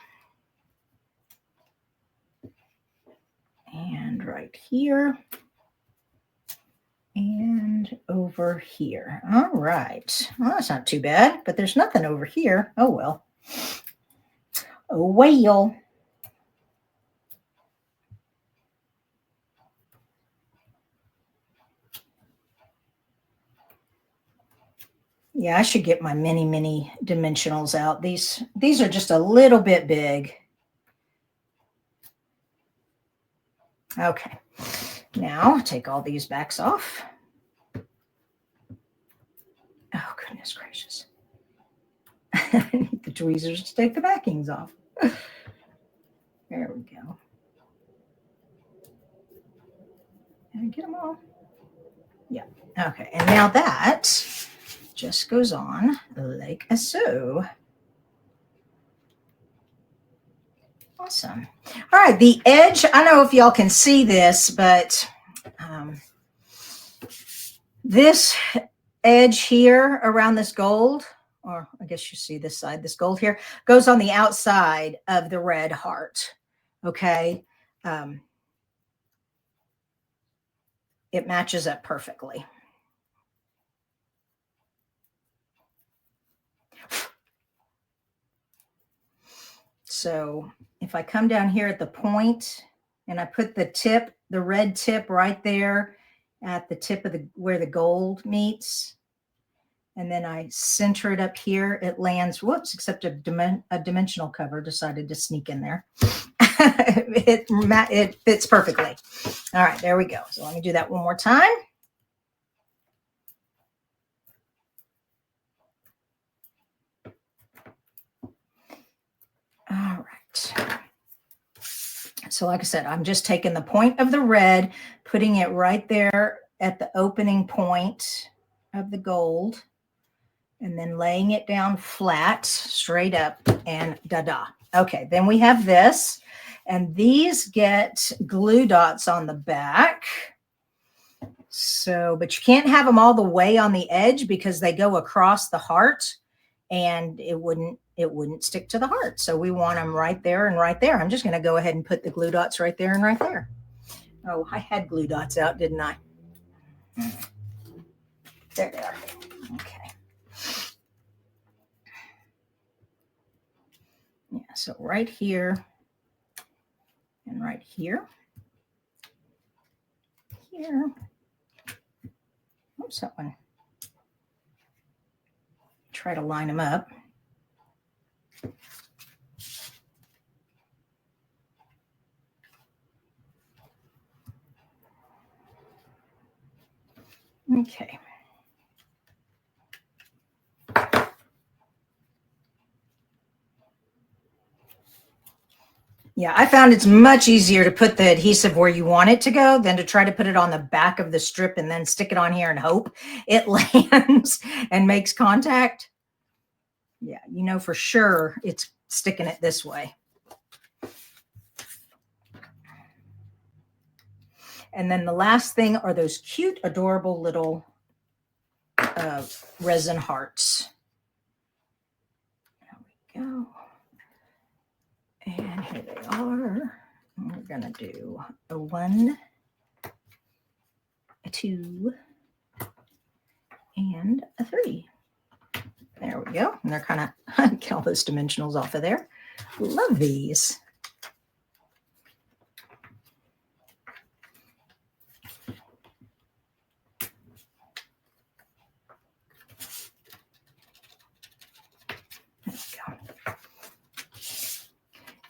And right here. And over here. All right. Well, that's not too bad, but there's nothing over here. Oh, well. Oh, well. Yeah, I should get my mini dimensionals out. These are just a little bit big. Okay. Now take all these backs off. Oh, goodness gracious. I need the tweezers to take the backings off. There we go. Did I get them all? Yeah. Okay. And now that just goes on like so. Awesome. All right. The edge, I don't know if y'all can see this, but this edge here around this gold, or I guess you see this side, this gold here, goes on the outside of the red heart. Okay. It matches up perfectly. So if I come down here at the point and I put the tip, the red tip right there at the tip of where the gold meets, and then I center it up here, it lands, whoops, except a dimensional cover decided to sneak in there. It fits perfectly. All right, there we go. So let me do that one more time. All right. So like I said, I'm just taking the point of the red, putting it right there at the opening point of the gold, and then laying it down flat, straight up, and da-da. Okay, then we have this, and these get glue dots on the back. So, but you can't have them all the way on the edge because they go across the heart, and it wouldn't stick to the heart. So we want them right there and right there. I'm just going to go ahead and put the glue dots right there and right there. Oh, I had glue dots out, didn't I? There they are. Okay. Yeah, so right here and right here. Here. Oops, that one. Try to line them up. Okay. Yeah, I found it's much easier to put the adhesive where you want it to go than to try to put it on the back of the strip and then stick it on here and hope it lands and makes contact. Yeah, you know for sure it's sticking it this way. And then the last thing are those cute, adorable little resin hearts. There we go. And here they are. We're going to do a 1, a 2, and a 3. There we go. And they're kind of, get all those dimensionals off of there. Love these. There we go.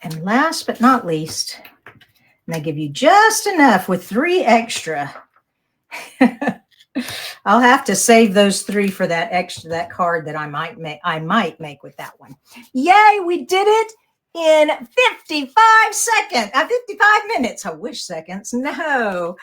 And last but not least, and they give you just enough with 3 extra. I'll have to save those 3 for that card that I might make with that one. Yay, we did it in 55 seconds, 55 minutes. I wish seconds. No.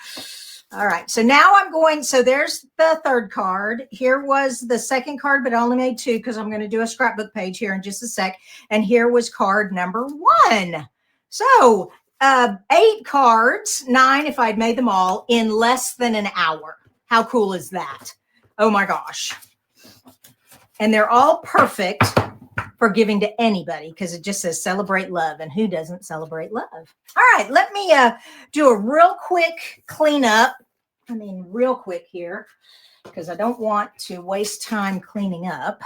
All right. So now I'm going, so there's the 3rd card. Here was the 2nd card, but I only made 2 because I'm going to do a scrapbook page here in just a sec. And here was card number 1. So 8 cards, 9 if I'd made them all in less than an hour. How cool is that? Oh my gosh. And they're all perfect for giving to anybody because it just says celebrate love. And who doesn't celebrate love? All right, let me do a real quick cleanup. I mean, real quick here, because I don't want to waste time cleaning up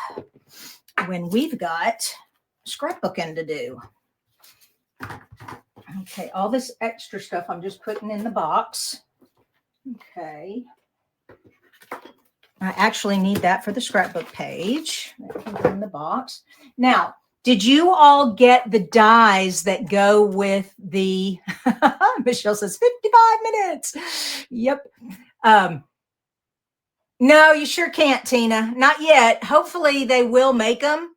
when we've got scrapbooking to do. Okay, all this extra stuff I'm just putting in the box. Okay. I actually need that for the scrapbook page. In the box. Now, did you all get the dies that go with the, Michelle says 55 minutes. Yep. No, you sure can't, Tina. Not yet. Hopefully they will make them.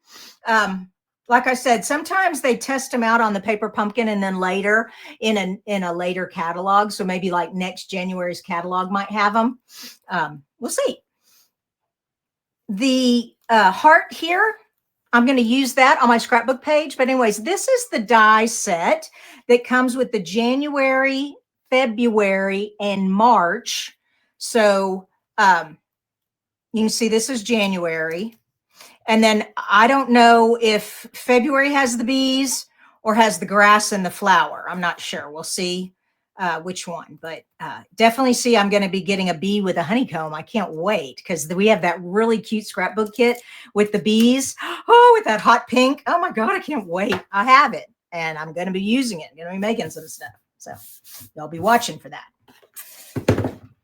Like I said, sometimes they test them out on the paper pumpkin and then later in a later catalog. So maybe like next January's catalog might have them. We'll see. The heart here, I'm going to use that on my scrapbook page. But anyways, this is the die set that comes with the January, February, and March. So you can see this is January. And then I don't know if February has the bees or has the grass and the flower. I'm not sure. We'll see which one. But definitely see I'm going to be getting a bee with a honeycomb. I can't wait because we have that really cute scrapbook kit with the bees. Oh, with that hot pink. Oh, my God. I can't wait. I have it. And I'm going to be using it. I'm going to be making some stuff. So y'all be watching for that.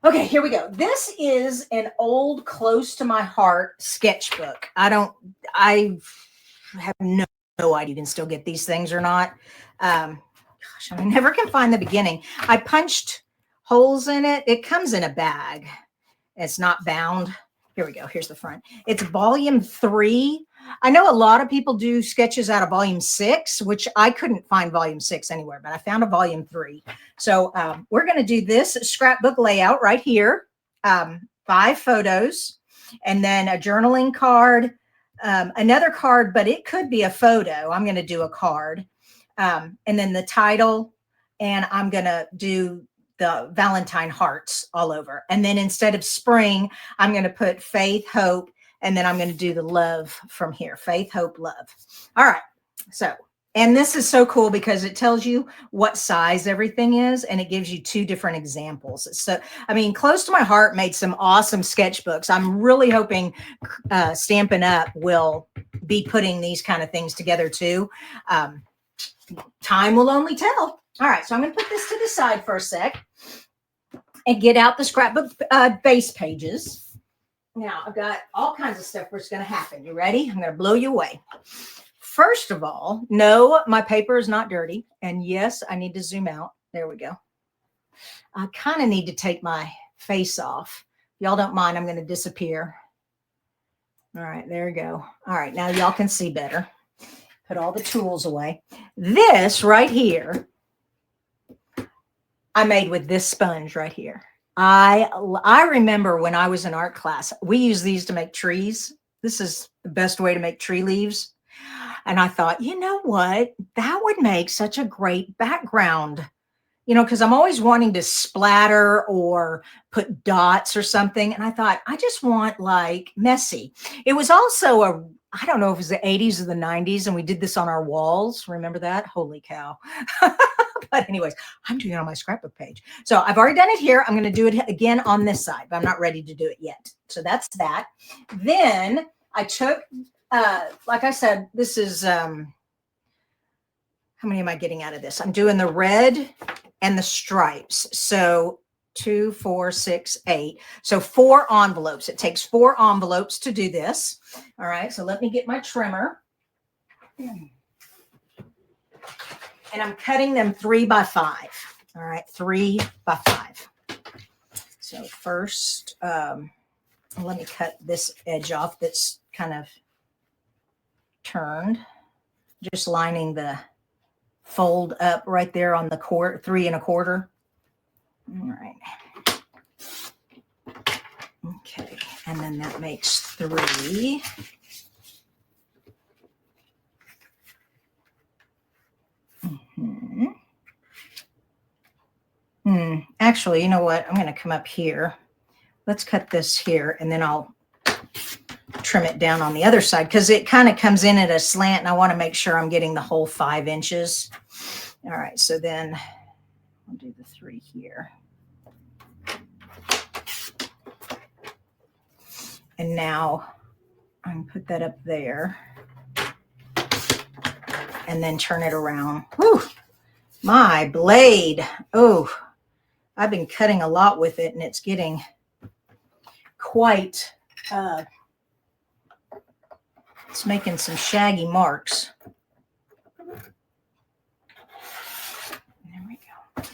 Okay, here we go. This is an old, close to my heart sketchbook. I have no idea you can still get these things or not. Gosh, I never can find the beginning. I punched holes in it. It comes in a bag. It's not bound. Here we go. Here's the front. It's volume 3. I know a lot of people do sketches out of volume 6, which I couldn't find volume 6 anywhere, but I found a volume 3. So we're going to do this scrapbook layout right here. 5 photos, and then a journaling card, another card, but it could be a photo. I'm going to do a card, and then the title, and I'm going to do the Valentine hearts all over. And then instead of spring, I'm going to put faith, hope, and then I'm going to do the love from here. Faith, hope, love. All right. So, and this is so cool because it tells you what size everything is, and it gives you 2 different examples. So, I mean, Close to My Heart made some awesome sketchbooks. I'm really hoping Stampin' Up! Will be putting these kind of things together too. Time will only tell. All right. So I'm going to put this to the side for a sec and get out the scrapbook base pages. Now, I've got all kinds of stuff that's going to happen. You ready? I'm going to blow you away. First of all, no, my paper is not dirty. And yes, I need to zoom out. There we go. I kind of need to take my face off. Y'all don't mind, I'm going to disappear. All right, there we go. All right, now y'all can see better. Put all the tools away. This right here, I made with this sponge right here. I remember when I was in art class, we used these to make trees. This is the best way to make tree leaves. And I thought, you know what? That would make such a great background, you know, because I'm always wanting to splatter or put dots or something. And I thought, I just want like messy. It was also I don't know if it was the 80s or the 90s, and we did this on our walls. Remember that? Holy cow. But anyways, I'm doing it on my scrapbook page. So I've already done it here. I'm going to do it again on this side, but I'm not ready to do it yet. So that's that. Then I took, like I said, this is, how many am I getting out of this? I'm doing the red and the stripes. So 2, 4, 6, 8. So 4 envelopes. It takes 4 envelopes to do this. All right. So let me get my trimmer. And I'm cutting them 3 by 5. All right. 3 by 5. So first, let me cut this edge off that's kind of turned. Just lining the fold up right there on the 3 1/4. All right. Okay. And then that makes 3. Actually, you know what? I'm going to come up here. Let's cut this here, and then I'll trim it down on the other side because it kind of comes in at a slant, and I want to make sure I'm getting the whole 5 inches. All right. So then I'll do the 3 here. And now I'm going to put that up there and then turn it around. Whew, my blade. Oh, I've been cutting a lot with it, and it's getting quite, it's making some shaggy marks. There we go.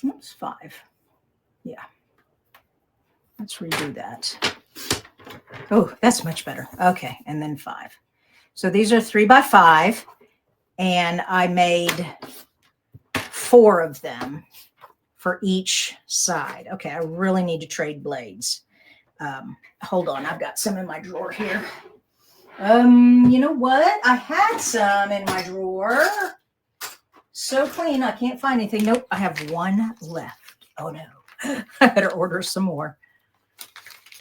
Oops, 5. Yeah. Let's redo that. Oh, that's much better. Okay, and then 5. So these are 3 by 5, and I made 4 of them for each side. Okay, I really need to trade blades. Hold on, I've got some in my drawer here. You know what? I had some in my drawer. So clean, I can't find anything. Nope, I have 1 left. Oh no, I better order some more.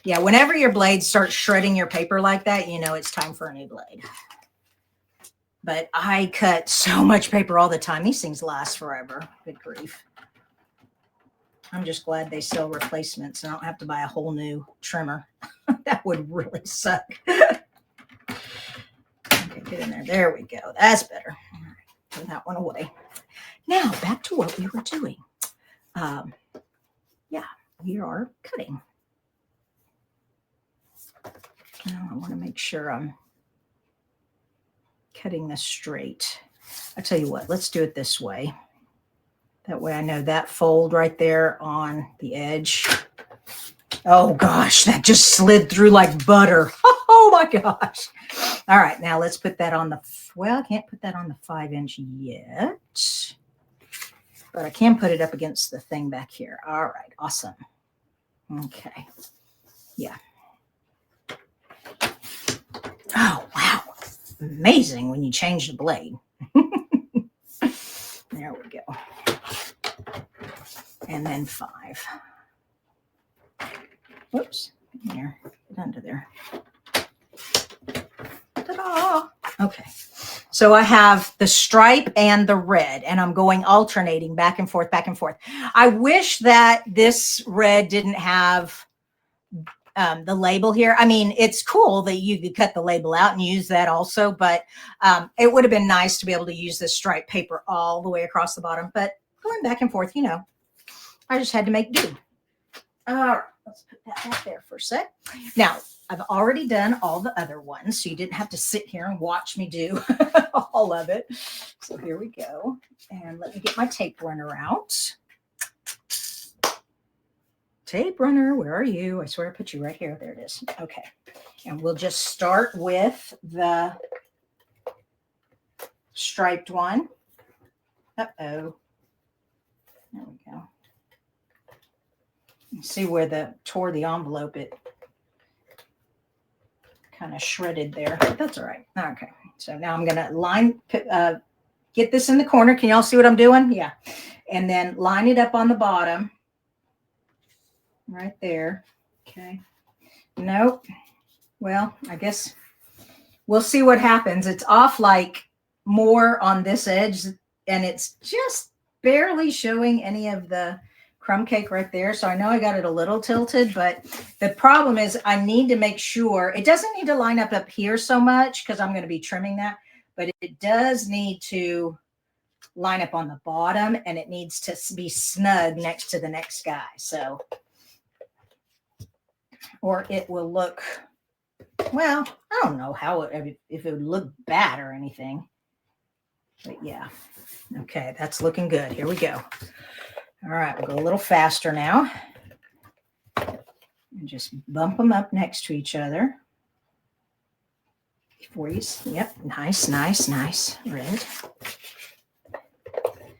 Yeah, whenever your blade starts shredding your paper like that, you know it's time for a new blade. But I cut so much paper all the time. These things last forever. Good grief. I'm just glad they sell replacements and I don't have to buy a whole new trimmer. That would really suck. Okay, get in there. There we go. That's better. All right, throw that one away. Now, back to what we were doing. Yeah, we are cutting. Now I want to make sure I'm cutting this straight. I tell you what, let's do it this way. That way I know that fold right there on the edge. Oh gosh, that just slid through like butter. Oh my gosh. All right, now let's put that on the, well, I can't put that on the 5-inch yet, but I can put it up against the thing back here. All right, awesome. Okay, yeah. Oh, wow. Amazing when you change the blade. There we go. And then 5. Whoops. There. Get under there. Ta-da! Okay. So I have the stripe and the red, and I'm going alternating back and forth, back and forth. I wish that this red didn't have the label here. I mean, it's cool that you could cut the label out and use that also, but it would have been nice to be able to use this striped paper all the way across the bottom, but going back and forth, you know, I just had to make do. All right, let's put that back there for a sec. Now, I've already done all the other ones, so you didn't have to sit here and watch me do all of it. So here we go. And let me get my tape runner out. Tape runner, where are you? I swear I put you right here. There it is. Okay. And we'll just start with the striped one. Uh-oh. There we go. You see where tore the envelope, it kind of shredded there. That's all right. Okay. So now I'm going to get this in the corner. Can y'all see what I'm doing? Yeah. and then line it up on the bottom right there. Okay. Nope. Well, I guess we'll see what happens. It's off like more on this edge, and it's just barely showing any of the crumb cake right there. So I know I got it a little tilted, but the problem is I need to make sure it doesn't need to line up here so much because I'm going to be trimming that, but it does need to line up on the bottom, and it needs to be snug next to the next guy. So, or it will look, well, I don't know how it, if it would look bad or anything, but yeah. Okay, that's looking good. Here we go. All right, we'll go a little faster now. And just bump them up next to each other. Before you, yep, nice, nice, nice. Red.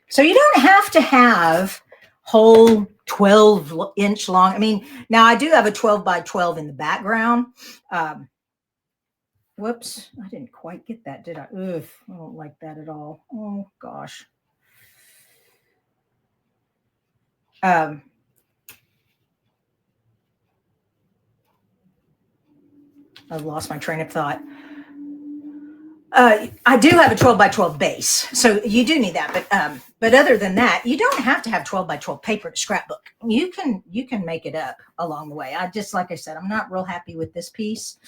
So you don't have to have whole 12-inch long. I mean, now I do have a 12 by 12 in the background. Whoops, I didn't quite get that, did I? Ugh, I don't like that at all. Oh, gosh. I lost my train of thought. I do have a 12 by 12 base, so you do need that. But other than that, you don't have to have 12 by 12 paper to scrapbook. You can make it up along the way. Like I said, I'm not real happy with this piece.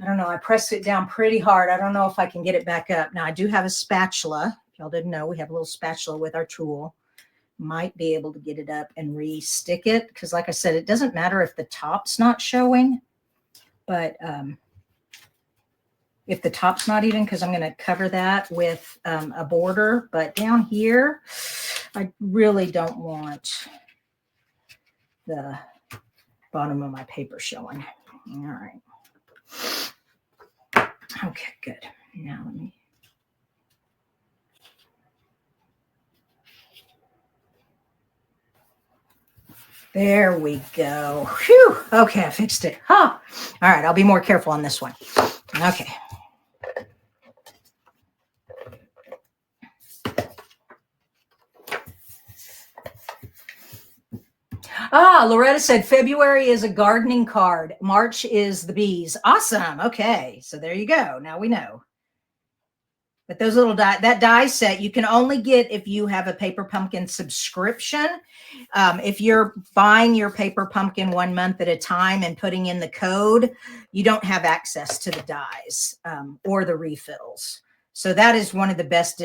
I don't know. I pressed it down pretty hard. I don't know if I can get it back up. Now I do have a spatula. If y'all didn't know, we have a little spatula with our tool. Might be able to get it up and re-stick it, because like I said, it doesn't matter if the top's not showing, but if the top's not even, because I'm going to cover that with a border, but down here, I really don't want the bottom of my paper showing. All right. Okay, good. Now let me. There we go. Whew. Okay, I fixed it. Huh. All right, I'll be more careful on this one. Okay. Loretta said February is a gardening card. March is the bees. Awesome. Okay, so there you go. Now we know. But those little that die set you can only get if you have a Paper Pumpkin subscription. If you're buying your Paper Pumpkin 1 month at a time and putting in the code, you don't have access to the dies or the refills. So that is one of the best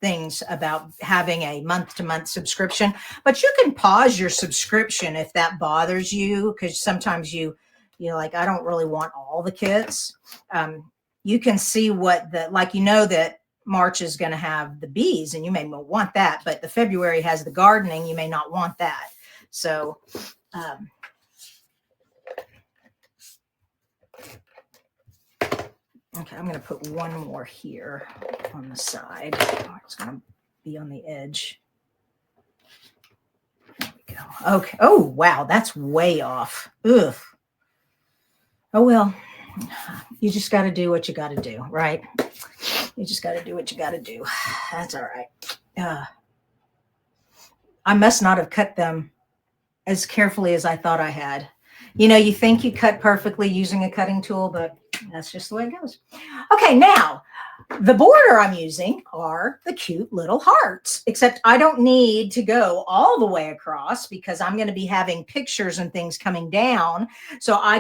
things about having a month-to-month subscription. But you can pause your subscription if that bothers you, because sometimes you're like, I don't really want all the kits. You can see what that March is going to have the bees, and you may want that, but the February has the gardening. You may not want that. So, okay, I'm going to put one more here on the side. Oh, it's going to be on the edge. There we go. Okay. Oh, wow. That's way off. Ugh. Oh, well, you just got to do what you got to do, right? You just got to do what you got to do. That's all right. I must not have cut them as carefully as I thought I had. You think you cut perfectly using a cutting tool, but that's just the way it goes. Okay, now the border I'm using are the cute little hearts, except I don't need to go all the way across because I'm going to be having pictures and things coming down. So I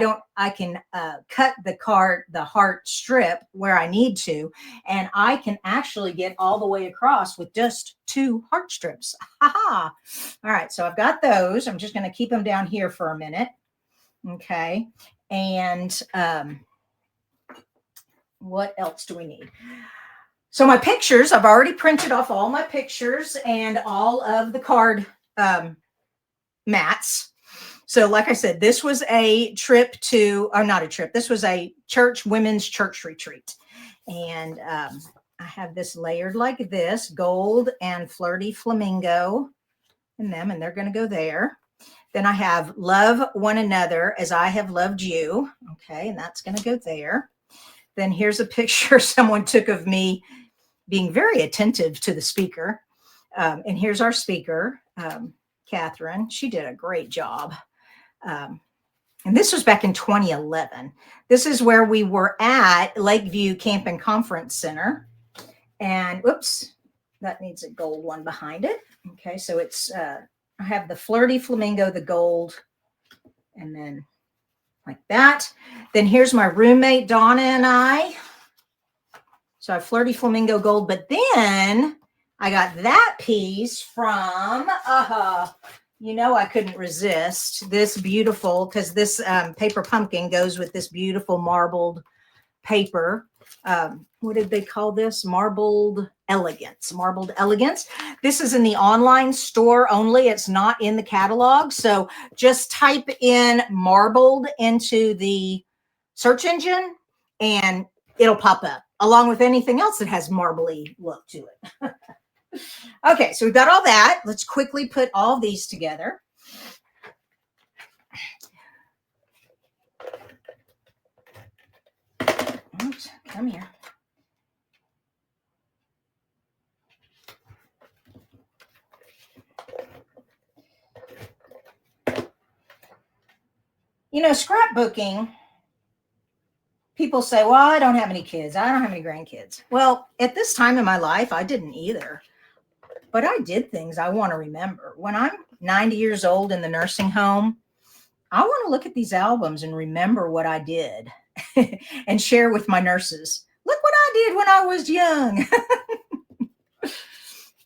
can cut the heart strip where I need to, and I can actually get all the way across with just 2 heart strips. Ha! All right, so I've got those. I'm just going to keep them down here for a minute. Okay, and what else do we need? So my pictures, I've already printed off all my pictures and all of the card mats. So like I said, this was a trip to, or not a trip, this was a women's church retreat. And I have this layered like this, gold and flirty flamingo in them, and they're going to go there. Then I have love one another as I have loved you. Okay, and that's going to go there. Then here's a picture someone took of me being very attentive to the speaker. And here's our speaker, Catherine. She did a great job. And this was back in 2011. This is where we were at Lakeview Camp and Conference Center. And whoops, that needs a gold one behind it. Okay, so it's, I have the Flirty Flamingo, the gold, and then like that. Then here's my roommate, Donna, and I. So I have Flirty Flamingo gold, but then I got that piece from, you know, I couldn't resist this beautiful, because this paper pumpkin goes with this beautiful marbled paper. What did they call this? Marbled Elegance. Marbled Elegance. This is in the online store only. It's not in the catalog. So just type in marbled into the search engine and it'll pop up along with anything else that has marbly look to it. Okay, so we've got all that. Let's quickly put all these together. Oops, come here. You know, scrapbooking, people say, well, I don't have any kids. I don't have any grandkids. Well, at this time in my life, I didn't either. But I did things I want to remember. When I'm 90 years old in the nursing home, I want to look at these albums and remember what I did and share with my nurses. Look what I did when I was young.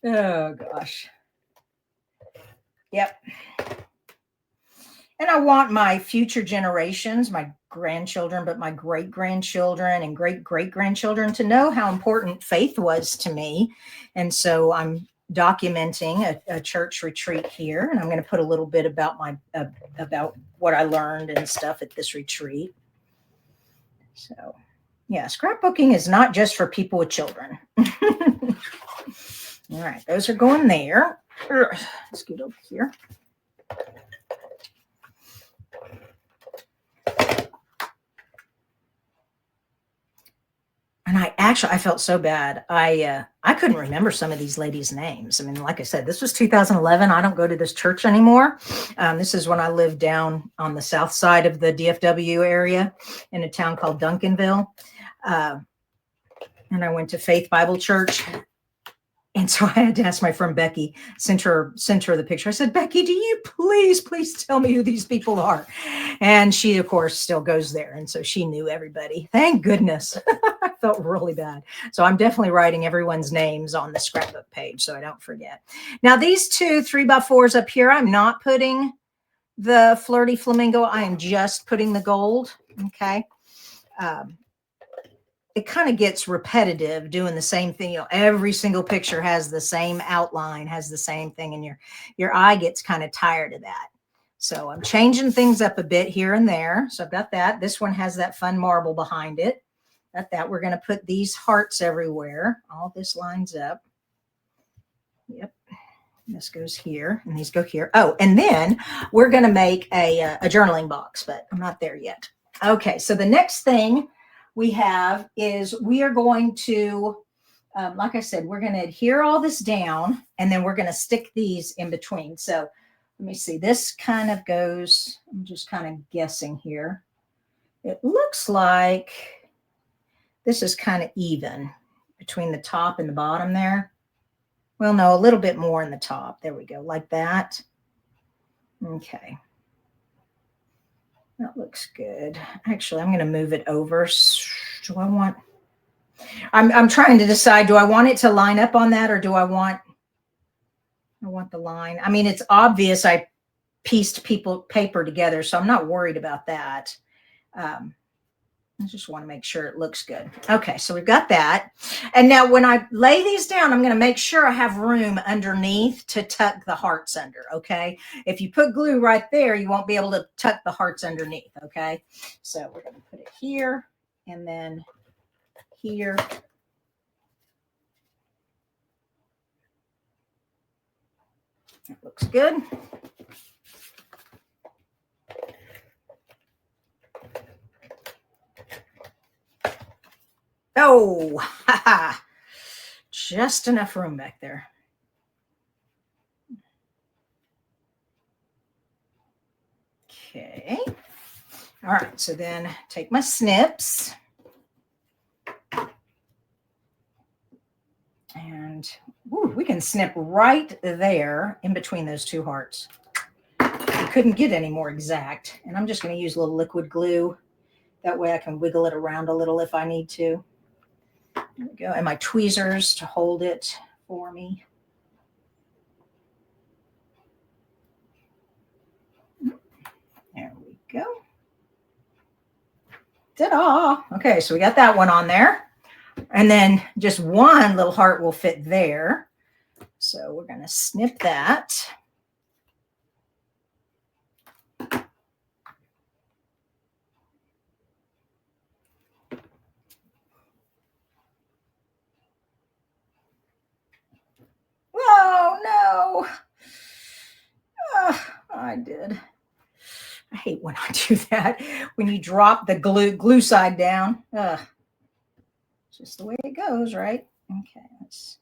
Oh, gosh. Yep. And I want my future generations, my grandchildren, but my great-grandchildren and great-great-grandchildren to know how important faith was to me. And so I'm documenting a church retreat here, and I'm going to put a little bit about about what I learned and stuff at this retreat. So, yeah, scrapbooking is not just for people with children. All right, those are going there. Let's get over here. And I felt so bad. I couldn't remember some of these ladies' names. I mean, like I said, this was 2011. I don't go to this church anymore. This is when I lived down on the south side of the DFW area in a town called Duncanville. And I went to Faith Bible Church. And so I had to ask my friend Becky, sent her the picture. I said, Becky, do you please tell me who these people are? And she, of course, still goes there. And so she knew everybody. Thank goodness. I felt really bad. So I'm definitely writing everyone's names on the scrapbook page so I don't forget. Now, these two 3x4s up here, I'm not putting the Flirty Flamingo. I am just putting the gold. Okay. It kind of gets repetitive doing the same thing. You know, every single picture has the same outline, has the same thing, and your eye gets kind of tired of that. So I'm changing things up a bit here and there. So I've got that. This one has that fun marble behind it. Got that. We're going to put these hearts everywhere. All this lines up. Yep. This goes here, and these go here. Oh, and then we're going to make a journaling box, but I'm not there yet. Okay, so the next thing we have is we are going to, like I said, we're going to adhere all this down, and then we're going to stick these in between. So let me see. This kind of goes, I'm just kind of guessing here. It looks like this is kind of even between the top and the bottom there. Well, no, a little bit more in the top. There we go, like that. Okay. That looks good. Actually, I'm going to move it over. Do I want, I'm trying to decide, do I want it to line up on that, or do I want the line? I mean, it's obvious I pieced paper together, so I'm not worried about that. I just want to make sure it looks good. Okay, so we've got that. And now when I lay these down, I'm going to make sure I have room underneath to tuck the hearts under, okay? If you put glue right there, you won't be able to tuck the hearts underneath, okay? So we're going to put it here and then here. That looks good. Oh, just enough room back there. Okay. All right, so then take my snips. And we can snip right there in between those two hearts. You couldn't get any more exact. And I'm just going to use a little liquid glue. That way I can wiggle it around a little if I need to. There we go. And my tweezers to hold it for me. There we go. Ta-da! Okay, so we got that one on there. And then just one little heart will fit there. So we're going to snip that. Oh, no. Oh, I did. I hate when I do that. When you drop the glue side down. Just the way it goes, right? Okay, let's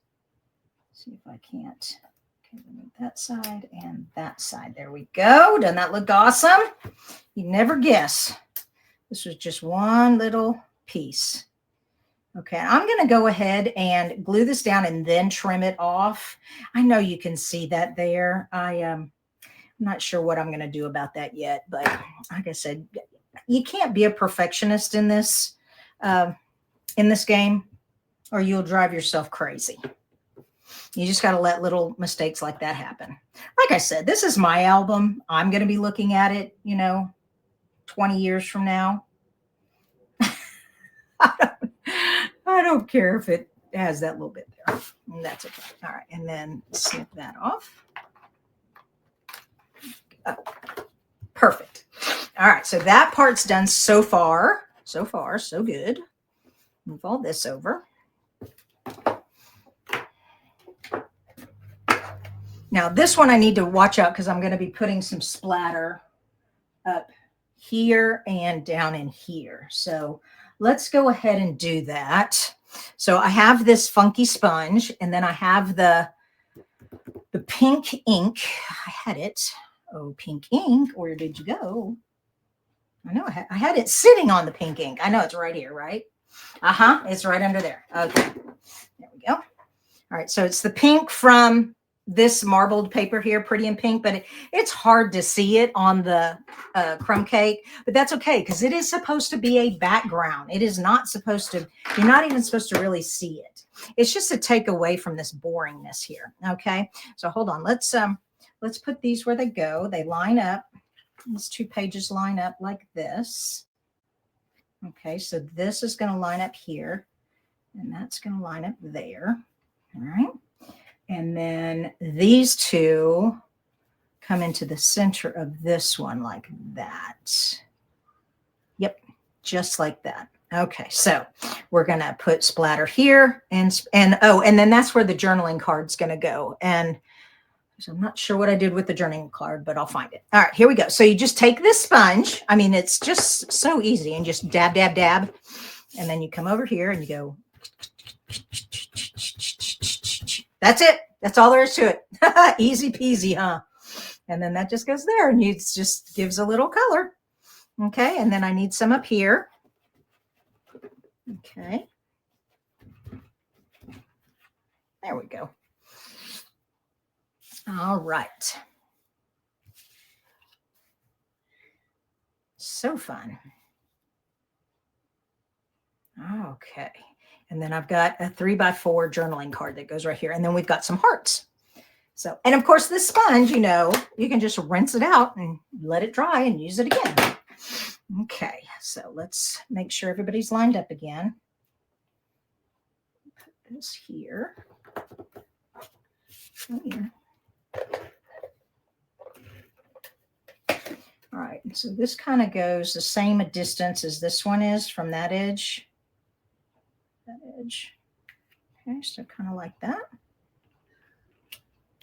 see if I can't. Okay, move that side and that side. There we go. Doesn't that look awesome? You never guess. This was just one little piece. Okay, I'm going to go ahead and glue this down and then trim it off. I know you can see that there. I'm not sure what I'm going to do about that yet, but like I said, you can't be a perfectionist in this game, or you'll drive yourself crazy. You just got to let little mistakes like that happen. Like I said, this is my album. I'm going to be looking at it, 20 years from now. I don't care if it has that little bit there. That's okay. All right. And then snip that off. Oh, perfect. All right. So that part's done so far. So far, so good. Move all this over. Now this one I need to watch out because I'm going to be putting some splatter up here and down in here. So let's go ahead and do that. So I have this funky sponge, and then I have the pink ink. I had it. Oh, pink ink. Where did you go? I know I had it sitting on the pink ink. I know it's right here, right? It's right under there. Okay. There we go. All right. So it's the pink from this marbled paper here, Pretty in Pink, but it's hard to see it on the crumb cake, but that's okay because it is supposed to be a background. It is not supposed to, you're not even supposed to really see it. It's just to take away from this boringness here. Okay. So hold on. Let's put these where they go. They line up. These two pages line up like this. Okay. So this is going to line up here and that's going to line up there. All right. And then these two come into the center of this one like that. Yep, just like that. Okay, so we're going to put splatter here and then that's where the journaling card's going to go. And so I'm not sure what I did with the journaling card, but I'll find it. All right, here we go. So you just take this sponge. I mean, it's just so easy, and just dab, dab, dab. And then you come over here and you go. That's it. That's all there is to it. Easy peasy, huh? And then that just goes there and it just gives a little color. Okay. And then I need some up here. Okay. There we go. All right. So fun. Okay. And then I've got a 3x4 journaling card that goes right here. And then we've got some hearts. So, and of course this sponge, you can just rinse it out and let it dry and use it again. Okay. So let's make sure everybody's lined up again. Put this here. Here. All right. So this kind of goes the same distance as this one is from that edge. Edge. Okay, so kind of like that.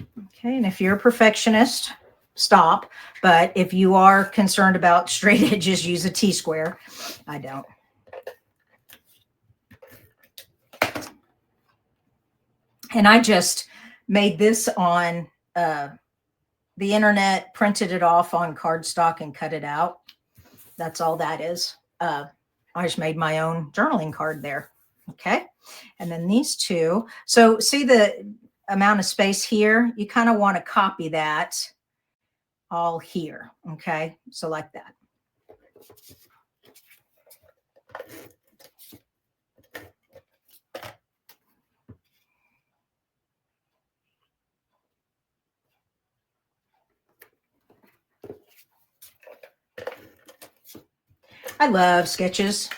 Okay, and if you're a perfectionist, stop. But if you are concerned about straight edges, use a T-square. I don't. And I just made this on the internet, printed it off on cardstock and cut it out. That's all that is. I just made my own journaling card there. Okay. And then these two. So see the amount of space here? You kind of want to copy that all here. Okay. So like that. I love sketches.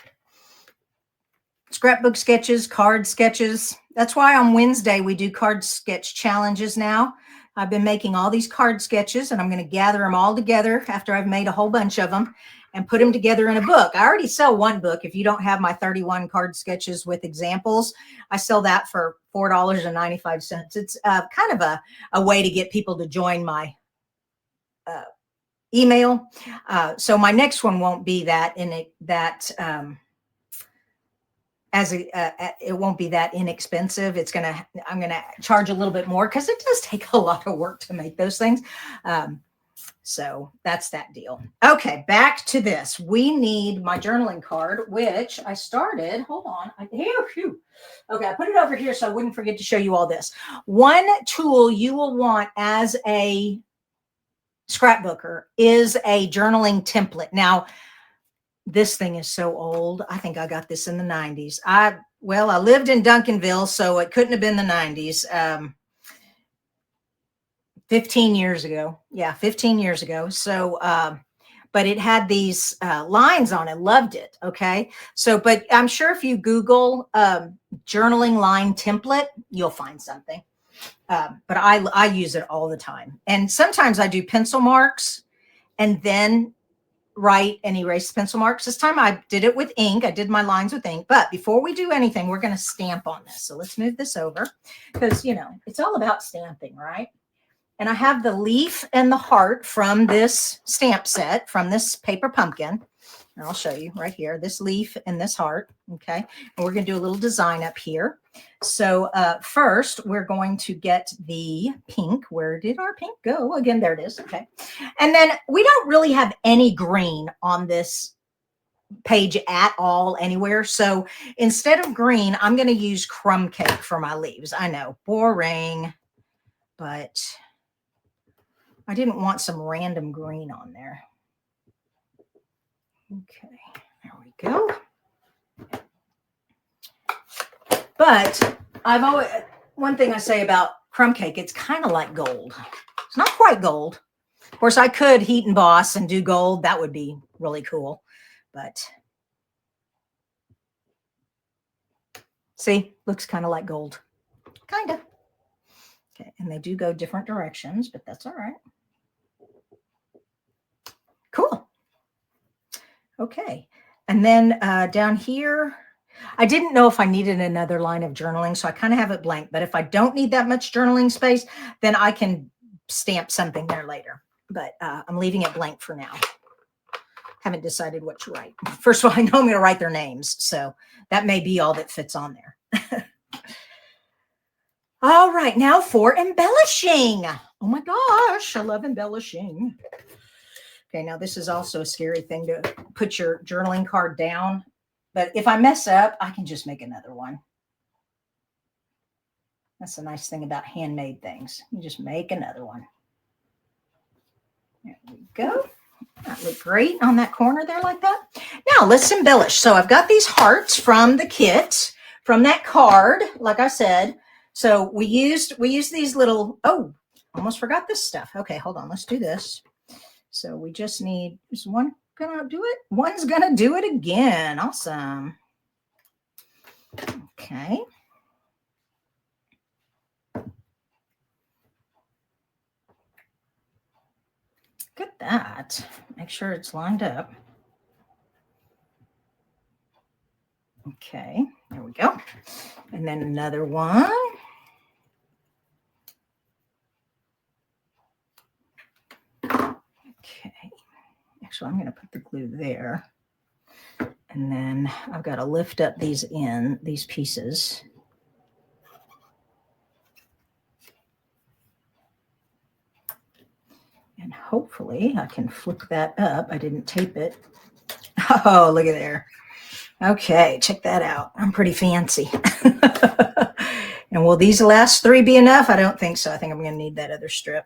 Scrapbook sketches, card sketches. That's why on Wednesday we do card sketch challenges now. I've been making all these card sketches and I'm going to gather them all together after I've made a whole bunch of them and put them together in a book. I already sell one book. If you don't have my 31 card sketches with examples, I sell that for $4.95. It's kind of a way to get people to join my email. So my next one won't be that it won't be that inexpensive. I'm gonna charge a little bit more because it does take a lot of work to make those things. So that's that deal. Okay, back to this. We need my journaling card, which I started. Hold on. Okay, I put it over here so I wouldn't forget to show you all this. One tool you will want as a scrapbooker is a journaling template. Now, this thing is so old. I think I got this in the 90s. I lived in Duncanville, so it couldn't have been the 90s. 15 years ago. Yeah, 15 years ago. So, but it had these lines on it. Loved it. Okay. So, but I'm sure if you Google journaling line template, you'll find something. But I use it all the time. And sometimes I do pencil marks and then write and erase pencil marks. This time I did it with ink. I did my lines with ink. But before we do anything, we're going to stamp on this. So let's move this over because, it's all about stamping, right? And I have the leaf and the heart from this stamp set, from this paper pumpkin. And I'll show you right here, this leaf and this heart. Okay. And we're going to do a little design up here. So first, we're going to get the pink. Where did our pink go? Again, there it is. Okay. And then we don't really have any green on this page at all anywhere. So instead of green, I'm going to use crumb cake for my leaves. I know, boring, but I didn't want some random green on there. Okay, there we go. But one thing I say about crumb cake, it's kind of like gold. It's not quite gold. Of course, I could heat and emboss and do gold. That would be really cool. But see, looks kind of like gold. Kind of. Okay, and they do go different directions, but that's all right. Cool. Okay. And then down here, I didn't know if I needed another line of journaling, so I kind of have it blank. But if I don't need that much journaling space, then I can stamp something there later. But I'm leaving it blank for now. Haven't decided what to write. First of all, I know I'm going to write their names, so that may be all that fits on there. All right, now for embellishing. Oh my gosh, I love embellishing. Okay, now this is also a scary thing to put your journaling card down. But if I mess up, I can just make another one. That's the nice thing about handmade things. You just make another one. There we go. That looked great on that corner there like that. Now let's embellish. So I've got these hearts from the kit, from that card, like I said. So we used these little, almost forgot this stuff. Okay, hold on. Let's do this. So we just need, is one gonna do it? One's gonna do it again. Awesome. Okay. Look at that. Make sure it's lined up. Okay, there we go. And then another one. Okay. Actually, I'm going to put the glue there. And then I've got to lift up these pieces. And hopefully I can flip that up. I didn't tape it. Oh, look at there. Okay, check that out. I'm pretty fancy. And will these last 3 be enough? I don't think so. I think I'm going to need that other strip.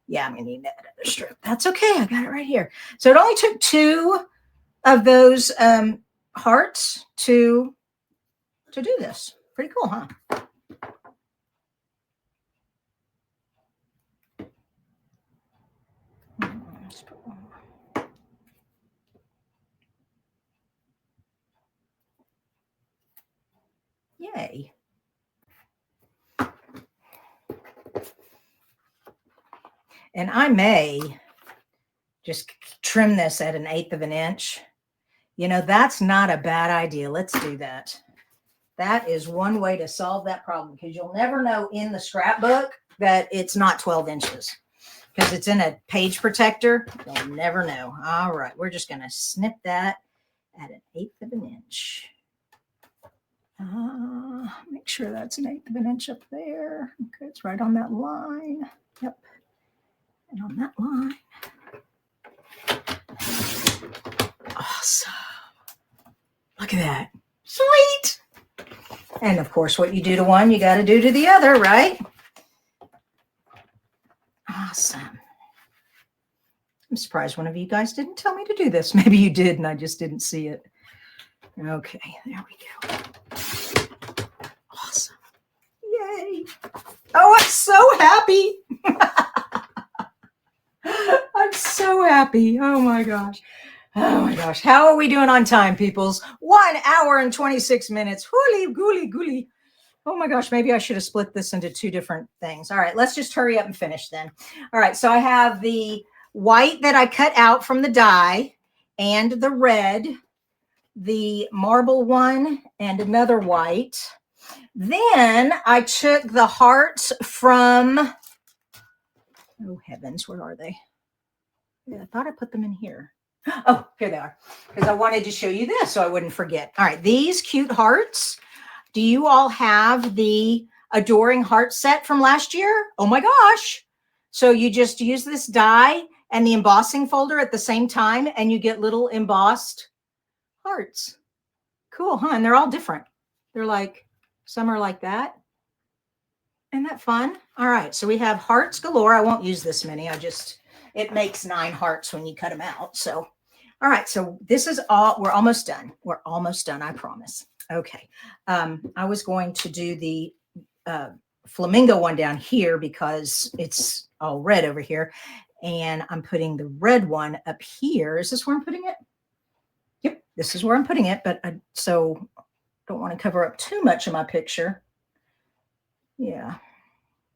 Yeah, I'm going to need that other strip. That's okay. I got it right here. So it only took 2 of those hearts to do this. Pretty cool, huh? Let's put one more. Yay. And I may just trim this at 1/8 of an inch. You know, that's not a bad idea. Let's do that. That is one way to solve that problem, because you'll never know in the scrapbook that it's not 12 inches because it's in a page protector. You'll never know. All right, we're just going to snip that at 1/8 of an inch. Make sure that's 1/8 of an inch up there. Okay, it's right on that line. Yep. And on that line. Awesome. Look at that. Sweet. And of course, what you do to one, you got to do to the other, right? Awesome. I'm surprised one of you guys didn't tell me to do this. Maybe you did and I just didn't see it. Okay, there we go. Awesome. Yay. Oh, I'm so happy. I'm so happy. Oh my gosh. Oh my gosh. How are we doing on time, peoples? 1 hour and 26 minutes. Hooly, gooly, gooly. Oh my gosh, maybe I should have split this into 2 different things. All right, let's just hurry up and finish then. All right, so I have the white that I cut out from the die and the red, the marble one, and another white. Then I took the hearts from, oh heavens, where are they? Yeah, I thought I put them in here. Oh, here they are, because I wanted to show you this so I wouldn't forget. All right, these cute hearts. Do you all have the Adoring Heart set from last year? Oh my gosh. So you just use this die and the embossing folder at the same time, and you get little embossed hearts. Cool, huh? And they're all different. They're like, some are like that. Isn't that fun? All right, so we have hearts galore. I won't use this many. It makes 9 hearts when you cut them out. So, all right, so this is all, we're almost done. We're almost done, I promise. Okay, I was going to do the flamingo one down here because it's all red over here. And I'm putting the red one up here. Is this where I'm putting it? Yep, this is where I'm putting it. But so don't want to cover up too much of my picture. Yeah,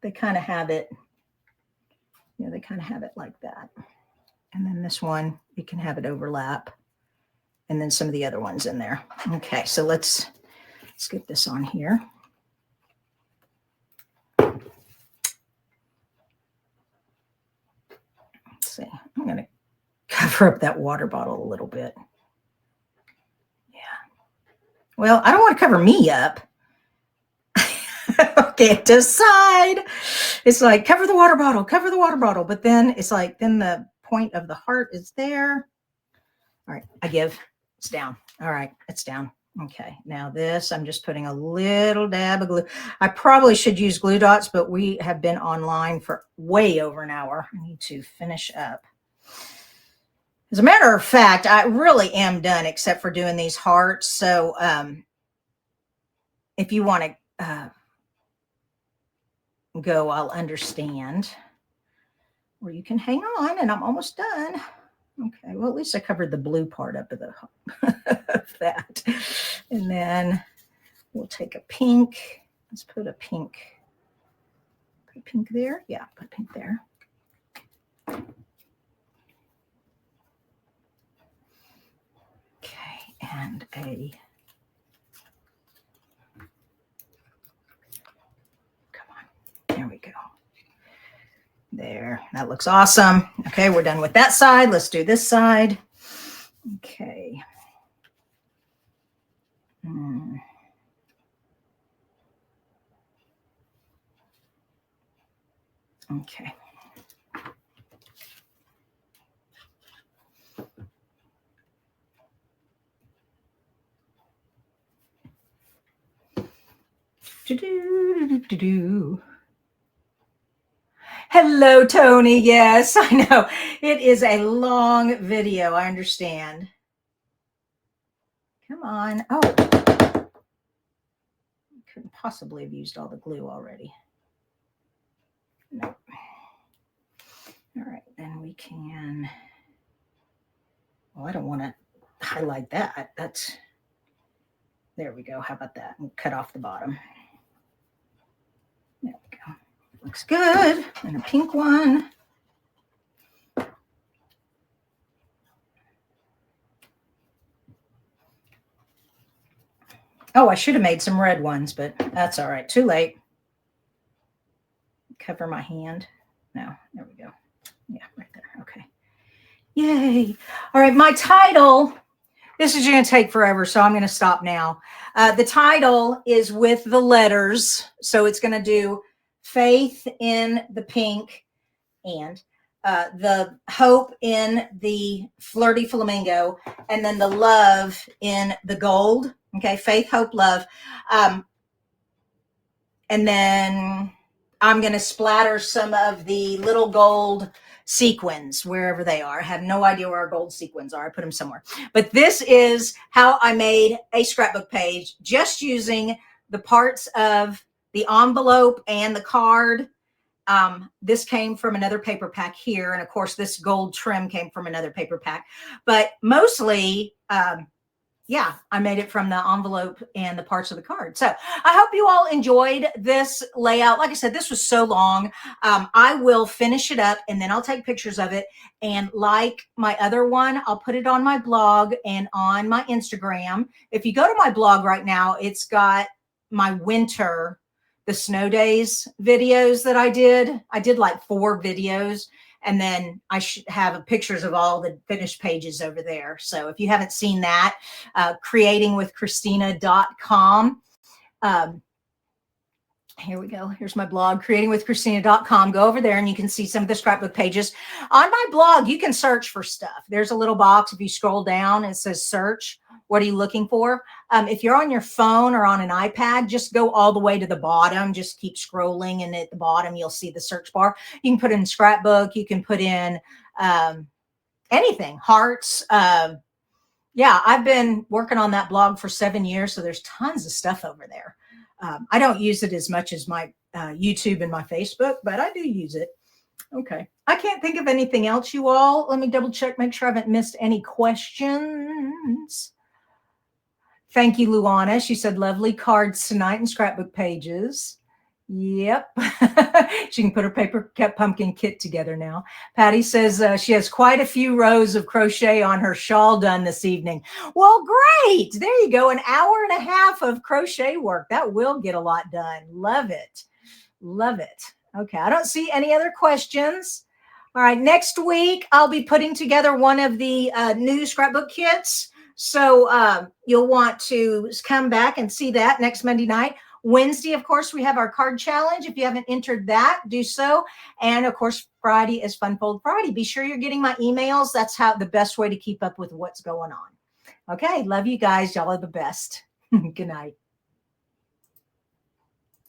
they kind of have it. Yeah, they kind of have it like that. And then this one, you can have it overlap. And then some of the other ones in there. Okay, so let's get this on here. Let's see, I'm going to cover up that water bottle a little bit. Yeah. Well, I don't want to cover me up. Okay, decide. It's like, cover the water bottle. But then it's like, then the point of the heart is there. All right, I give. It's down. All right, it's down. Okay, now this, I'm just putting a little dab of glue. I probably should use glue dots, but we have been online for way over an hour. I need to finish up. As a matter of fact, I really am done except for doing these hearts. So if you want to go, I'll understand. Or you can hang on and I'm almost done. Okay, well, at least I covered the blue part up of of that. And then we'll take a pink. Let's put a pink. Put a pink there. Yeah, put pink there. Okay, and a. Come on. There we go. There, that looks awesome. Okay, we're done with that side. Let's do this side. Okay. Okay. Do-do-do-do-do. Hello, Tony. Yes, I know. It is a long video. I understand. Come on. Oh, couldn't possibly have used all the glue already. Nope. All right, then we can. Well, I don't want to highlight that. There we go. How about that? We'll cut off the bottom. There we go. Looks good. And a pink one. Oh, I should have made some red ones, but that's all right. Too late. Cover my hand. No, there we go. Yeah, right there. Okay. Yay. All right, my title, this is going to take forever, so I'm going to stop now. The title is with the letters, so it's going to do faith in the pink and the hope in the flirty flamingo, and then the love in the gold. Okay, faith, hope, love. And then I'm going to splatter some of the little gold sequins wherever they are. I have no idea where our gold sequins are. I put them somewhere. But this is how I made a scrapbook page, just using the parts of the envelope and the card. This came from another paper pack here. And of course, this gold trim came from another paper pack. But mostly, yeah, I made it from the envelope and the parts of the card. So I hope you all enjoyed this layout. Like I said, this was so long. I will finish it up and then I'll take pictures of it. And like my other one, I'll put it on my blog and on my Instagram. If you go to my blog right now, it's got my winter, the snow days videos that I did. I did like 4 videos. And then I should have pictures of all the finished pages over there. So if you haven't seen that, creatingwithkristina.com. Here we go. Here's my blog, creatingwithkristina.com. Go over there and you can see some of the scrapbook pages. On my blog, you can search for stuff. There's a little box. If you scroll down, it says search. What are you looking for? If you're on your phone or on an iPad, just go all the way to the bottom. Just keep scrolling, and at the bottom, you'll see the search bar. You can put in scrapbook. You can put in anything, hearts. Yeah, I've been working on that blog for 7 years, so there's tons of stuff over there. I don't use it as much as my YouTube and my Facebook, but I do use it. Okay. I can't think of anything else, you all. Let me double check, make sure I haven't missed any questions. Thank you, Luana. She said, lovely cards tonight and scrapbook pages. Yep. She can put her paper pumpkin kit together now. Patty says she has quite a few rows of crochet on her shawl done this evening. Well, great. There you go. An hour and a half of crochet work. That will get a lot done. Love it. Love it. Okay. I don't see any other questions. All right. Next week, I'll be putting together one of the new scrapbook kits. So you'll want to come back and see that next Monday night. Wednesday, of course, we have our card challenge. If you haven't entered that, do so. And of course, Friday is Fun Fold Friday. Be sure you're getting my emails. That's how the best way to keep up with what's going on. Okay. Love you guys. Y'all are the best. Good night.